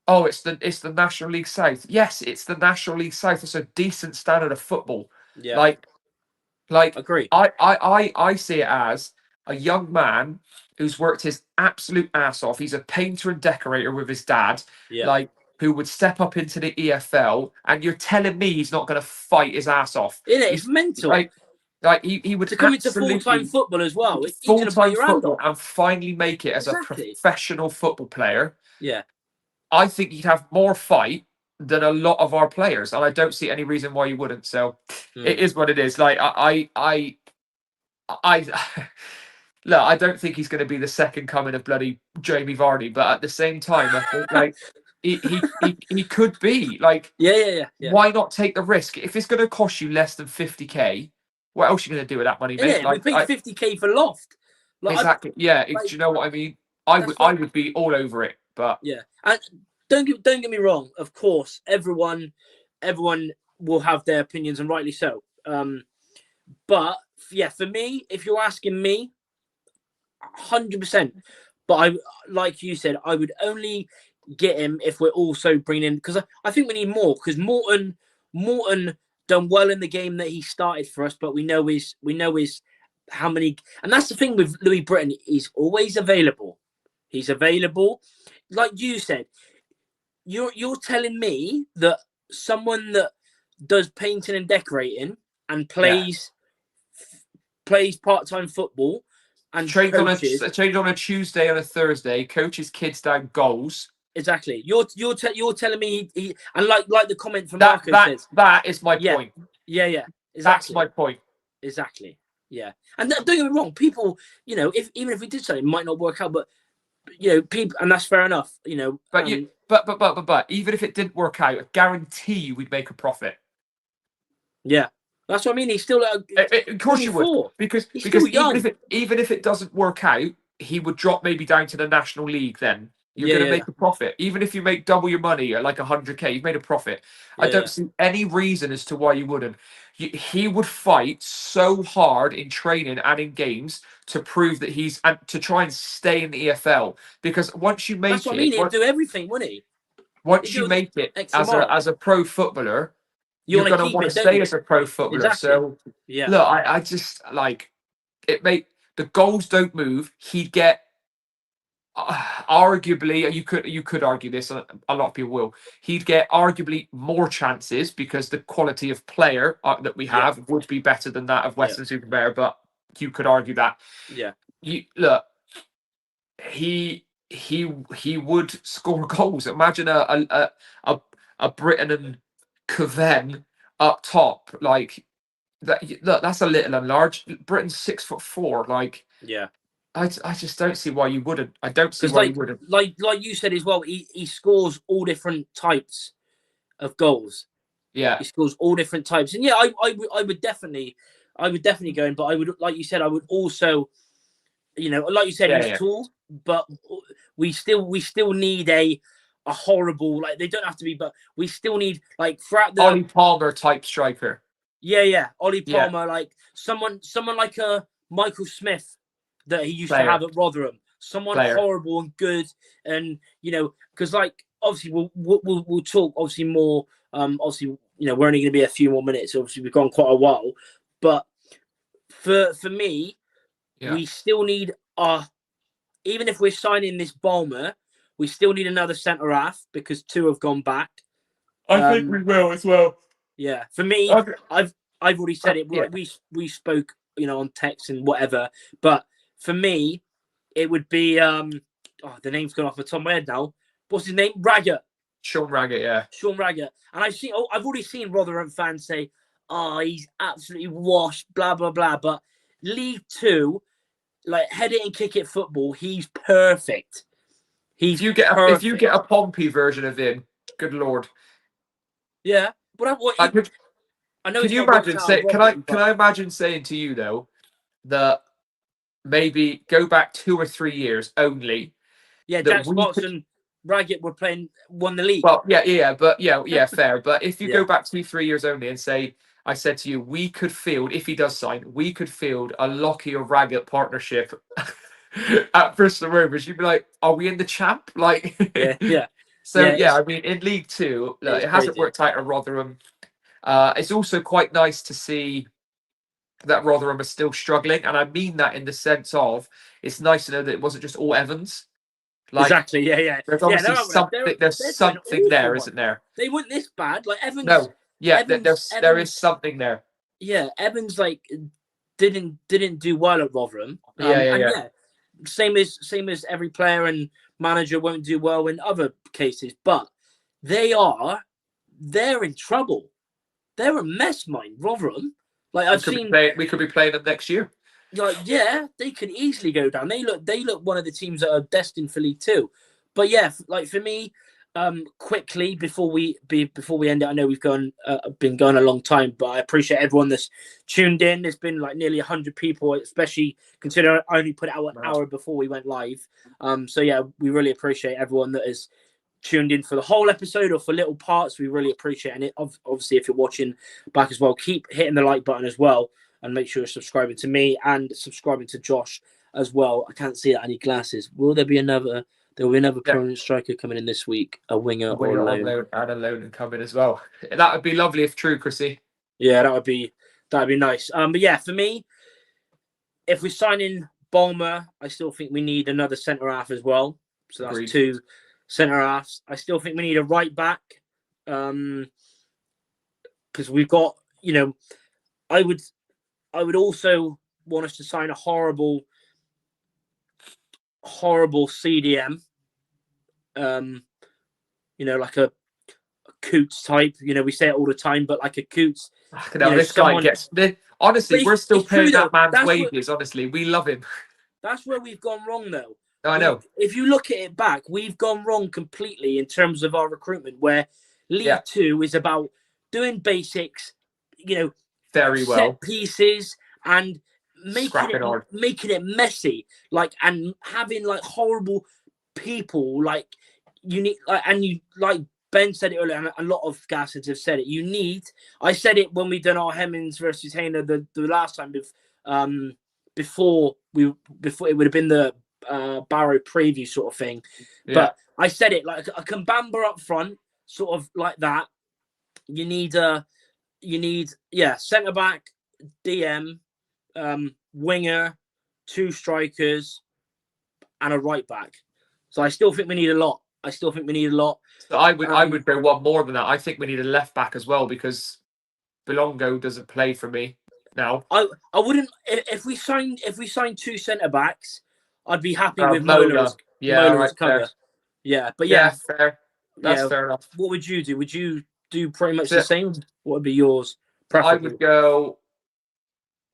oh, it's the National League South. Yes, it's the National League South. It's a decent standard of football. Yeah, like agree. I see it as a young man who's worked his absolute ass off. He's a painter and decorator with his dad, who would step up into the EFL, and you're telling me he's not going to fight his ass off? It's mental. Like he would to come into full-time football as well. Full-time football and finally make it as a professional football player. Yeah, I think he'd have more fight than a lot of our players, and I don't see any reason why you wouldn't. So it is what it is. Like I look, I don't think he's going to be the second coming of bloody Jamie Vardy, but at the same time, I think like he could be. Like, yeah. Why not take the risk? If it's going to cost you less than 50k, what else are you going to do with that money, mate? Yeah, we paid 50k for Loft. Like, exactly. Do you know what I mean? I would be all over it, but yeah. And don't get me wrong. Of course, everyone will have their opinions, and rightly so. But yeah, for me, if you're asking me, 100%. But like you said, I would only get him if we're also bringing in, because I think we need more. Because Morton done well in the game that he started for us, but we know his how many, and that's the thing with Louis Britton. He's always available. He's available, like you said. You're telling me that someone that does painting and decorating and plays part-time football and trains on a Tuesday and a Thursday, coaches kids down goals. Exactly. You're telling me he and like the comment from Marco says. That is my point. Yeah. Exactly. That's my point. Exactly. Yeah. And don't get me wrong, people, even if we did something, it might not work out, but people, and that's fair enough, But but even if it didn't work out, I guarantee you we'd make a profit. Yeah. That's what I mean. He's still of course you would, because even if it doesn't work out, he would drop maybe down to the National League then. You're going to make a profit. Even if you make double your money at like 100K, you've made a profit. I don't see any reason as to why you wouldn't. He would fight so hard in training and in games to prove that and to try and stay in the EFL. Because once you make that's what I mean. He'd do everything, wouldn't he? Once you make it as a pro footballer, you're going to want to stay as a pro footballer. Exactly. So look, I just like it. The goals don't move. He'd get. Arguably, you could argue this, a lot of people will. He'd get arguably more chances because the quality of player that we have would be better than that of Western Superbear, but you could argue that. Yeah. Look, he would score goals. Imagine a Britain and Cavegn up top like that. Look, that's a little enlarged. Britain's 6'4". Like I just don't see why you wouldn't. I don't see why you wouldn't. Like you said as well, he scores all different types of goals. Yeah, he scores all different types, and I would definitely go in. But I would, like you said, I would also, like you said, he's tall, but we still need a horrible, like, they don't have to be, but we still need, like, throughout the Ollie Palmer type striker. Ollie Palmer, like someone like a Michael Smith that he used to have at Rotherham, someone horrible and good, and because like obviously we'll talk obviously more. Obviously, we're only going to be a few more minutes. Obviously, we've gone quite a while, but for me, we still need even if we're signing this Balmer, we still need another centre half because 2 have gone back. I think we will as well. Yeah, for me, I've already said it. We spoke, on text and whatever, but for me, it would be the name's gone off the top of my head now. What's his name? Raggett. Sean Raggett, yeah. Sean Raggett. And I've already seen Rotherham fans say, he's absolutely washed, blah blah blah. But League 2, like head it and kick it football, he's perfect. If you get a Pompey version of him, good lord. Yeah, but I know. Can you imagine? Can I imagine saying to you though that maybe go back 2 or 3 years only? Yeah, Jack Spots and Raggett won the league. Well, fair. But if you go back 2-3 years only and say, I said to you, we could field, if he does sign, we could field a Lockie or Raggett partnership at Bristol Rovers. You'd be like, are we in the champ? Like, yeah. So I mean, in League 2, it hasn't worked out at Rotherham. It's also quite nice to see that Rotherham are still struggling, and I mean that in the sense of it's nice to know that it wasn't just all Evans. Like, exactly, yeah. There's obviously something. There's something there, isn't there? They weren't this bad. Like Evans. No, there is something there. Yeah, Evans like didn't do well at Rotherham. Same as every player and manager won't do well in other cases, but they're in trouble. They're a mess, mind Rotherham. Like we could be playing them next year. Like, they could easily go down. They look one of the teams that are destined for League 2. But yeah, like for me, quickly before we end it, I know we've been going a long time, but I appreciate everyone that's tuned in. There's been like nearly 100 people, especially considering I only put it out an hour before we went live. So yeah, we really appreciate everyone that is tuned in for the whole episode or for little parts. We really appreciate it. And obviously, if you're watching back as well, keep hitting the like button as well. And make sure you're subscribing to me and subscribing to Josh as well. I can't see any glasses. Will there be another? There will be another permanent striker coming in this week. A winger or a loan. And a loan coming as well. That would be lovely if true, Chrissy. Yeah, that'd be nice. But yeah, for me, if we're signing Balmer, I still think we need another centre half as well. So that's Agreed. 2 centre halves. I still think we need a right back. Because we've got, I would also want us to sign a horrible CDM. Like a Coots type. We say it all the time, but like a Coots. This guy gets. Honestly, we're still paying that man's wages. Honestly, we love him. That's where we've gone wrong, though. I know. If you look at it back, we've gone wrong completely in terms of our recruitment, where League 2 is about doing basics, very well, set pieces, and making it messy, like, and having like horrible people like you need, like, and you like Ben said it earlier, and a lot of gassers have said it. You need. I said it when we done our Hemmings versus Hayner the last time, before it would have been the Barrow preview sort of thing. Yeah. But I said it like a Kambamba up front, sort of like that. You need centre back, DM, winger, 2 strikers, and a right back. So I still think we need a lot. So I would go one more than that. I think we need a left back as well, because Belongo doesn't play for me now. I wouldn't, if we signed 2 centre backs, I'd be happy with Mola. Mola's cover. Fair. Yeah, but fair. That's fair enough. What would you do? Would you do pretty much the same? What would be yours? Preferably? I would go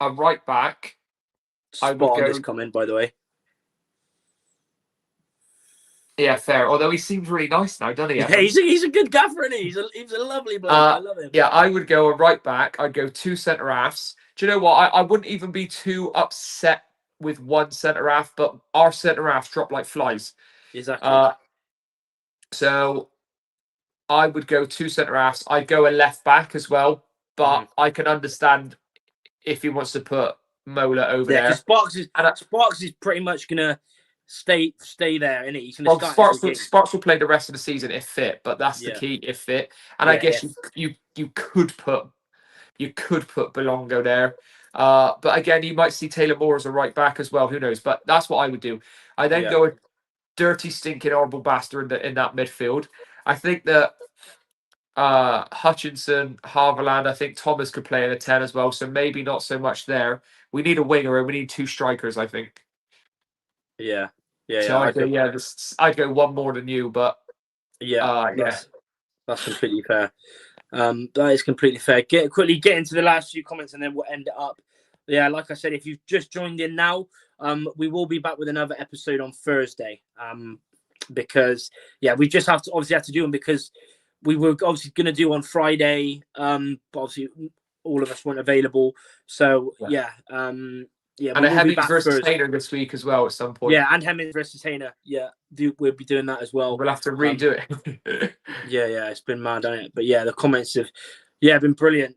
a right back. Spot on this comment, by the way. Yeah, fair. Although he seems really nice now, doesn't he? Yeah, he's a good gaffer, isn't he? He's a lovely bloke. I love him. Yeah, I would go a right back. I'd go 2 centre halves. Do you know what? I wouldn't even be too upset with 1 centre half, but our centre halves drop like flies. Exactly. So I would go 2 centre halves. I'd go a left back as well, but I can understand if he wants to put Mola over there. Sparks is pretty much gonna stay there, isn't he? He's well, Sparks will play the rest of the season if fit, but that's the key, if fit. And I guess you could put Belongo there. But again, you might see Taylor Moore as a right back as well. Who knows? But that's what I would do. I then go a dirty, stinking, horrible bastard in that midfield. I think that Hutchinson, Havilland, I think Thomas could play in a 10 as well. So maybe not so much there. We need a winger and we need 2 strikers, I think. Yeah. So I'd go one more than you, but that's completely fair. That is completely fair. Get into the last few comments and then we'll end it up. Yeah, like I said, if you've just joined in now, we will be back with another episode on Thursday. Because we just have to do them because we were obviously going to do on Friday, but obviously all of us weren't available. So and a Hemmings versus Hayner this week as well at some point. Yeah, and Hemmings versus Hayner. Yeah, we'll be doing that as well. We'll have to redo it. It's been mad, hasn't it? But the comments have been brilliant.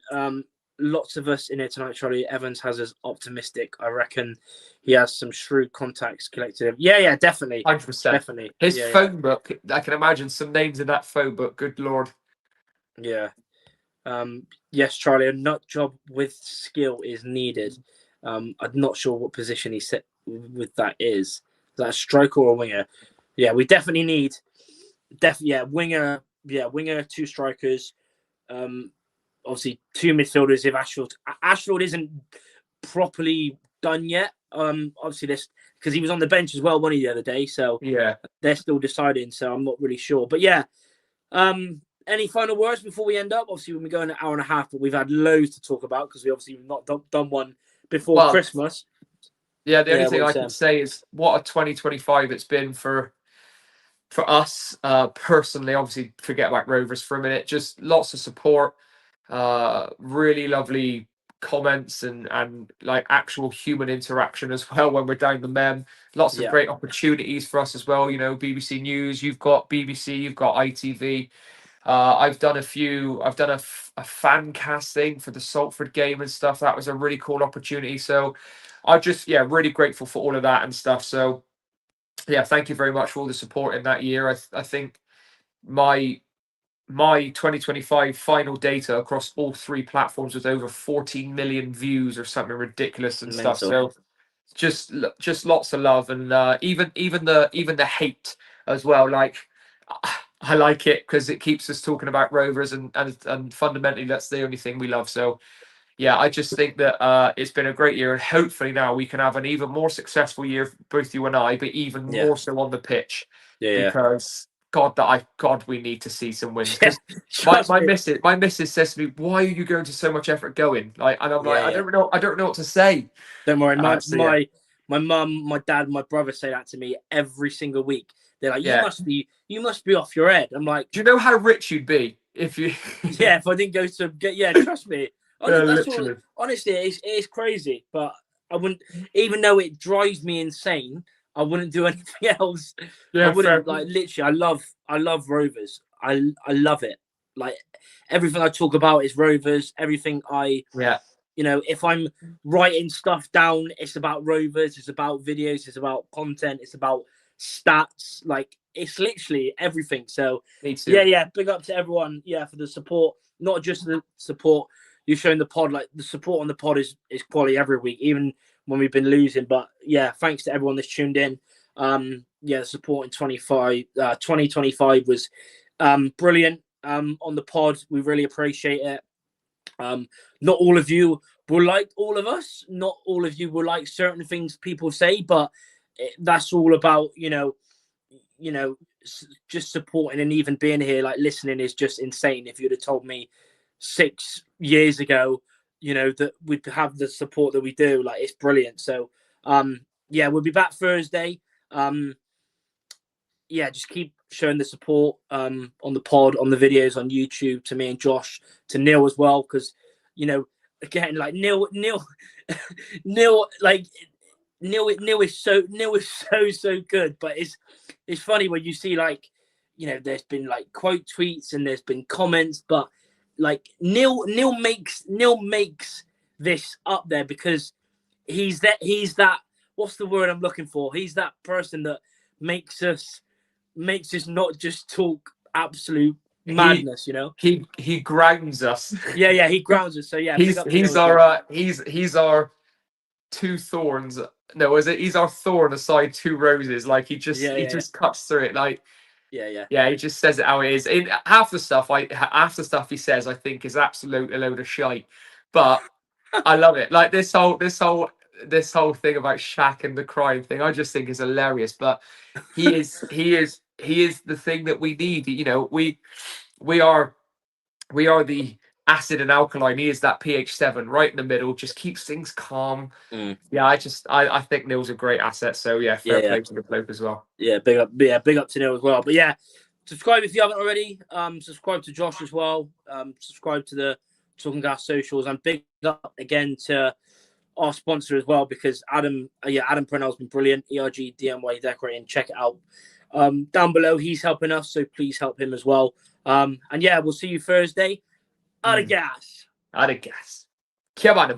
Lots of us in here tonight. Charlie Evans has us optimistic. I reckon he has some shrewd contacts collected. Yeah, definitely. 100%. Definitely. His phone book, I can imagine some names in that phone book. Good Lord. Yeah. Yes, Charlie, a nut job with skill is needed. I'm not sure what position he set with that is. Is that a striker or a winger? Yeah, we definitely need winger. Yeah, winger, 2 strikers. Obviously 2 midfielders if Ashfield isn't properly done yet. Obviously this because he was on the bench as well, wasn't he, the other day? So they're still deciding. So I'm not really sure. But any final words before we end up? Obviously, we've been going an hour and a half, but we've had loads to talk about because we obviously have not done one before Christmas. Yeah, the only thing I can say is what a 2025 it's been for us personally. Obviously, forget about Rovers for a minute. Just lots of support, really lovely comments and like actual human interaction as well when we're down the mem. Lots of great opportunities for us as well. You know, BBC News, you've got BBC, you've got ITV. I've done a fan casting for the Salford game and stuff. That was a really cool opportunity. So I just, really grateful for all of that and stuff. So thank you very much for all the support in that year. I think my 2025 final data across all 3 platforms was over 14 million views or something ridiculous and stuff. So just lots of love and even the hate as well. Like, I like it because it keeps us talking about Rovers and fundamentally that's the only thing we love. So I just think that it's been a great year and hopefully now we can have an even more successful year, both you and I, but even more so on the pitch. Because God, we need to see some wins. Because my missus says to me, "Why are you going to so much effort going?" And I'm like, I don't know what to say. Don't worry, my mum, my dad, my brother say that to me every single week. They're like, you must be off your head. I'm like, do you know how rich you'd be if you? If I didn't go to get, trust me. Honestly, it's crazy, but I wouldn't. Even though it drives me insane, I wouldn't do anything else. Yeah, I wouldn't fair. like literally. I love Rovers. I love it. Like everything I talk about is Rovers. Everything if I'm writing stuff down, it's about Rovers. It's about videos. It's about content. It's about stats. Like it's literally everything. So Me too. yeah. Big up to everyone. Yeah, for the support. Not just the support you've shown the pod. Like the support on the pod is quality every week, even when we've been losing. But yeah, thanks to everyone that's tuned in. The support in 2025 was brilliant. On the pod, we really appreciate it. Not all of you will like all of us. Not all of you will like certain things people say, but that's all about just supporting and even being here, like listening is just insane. If you'd have told me 6 years ago, that we'd have the support that we do, like it's brilliant. So we'll be back Thursday. Just keep showing the support on the pod, on the videos, on YouTube, to me and Josh, to Neil as well, because again, like Neil like Neil is so good. But it's funny when you see like there's been like quote tweets and there's been comments, but like Neil makes this up there because he's that what's the word I'm looking for? He's that person that makes us not just talk absolute madness, He grounds us. Yeah, he grounds us. So yeah, he's our two thorns. No, he's our thorn aside two roses. Like he just cuts through it. Like he just says it how it is. And half the stuff he says, I think is absolute a load of shite. But I love it. Like this whole thing about Shaq and the crime thing, I just think is hilarious. But he is the thing that we need. We are the acid and alkaline. He is that pH 7 right in the middle, just keeps things calm. Yeah, I think Neil's a great asset. So fair play to the bloke as well. Big up to Neil as well. But yeah, subscribe if you haven't already. Subscribe to Josh as well. Subscribe to the Talking Gas socials, and big up again to our sponsor as well, because Adam Purnell's been brilliant. ERG DMY Decorating, check it out down below. He's helping us, so please help him as well. We'll see you Thursday. Out of gas. Come on.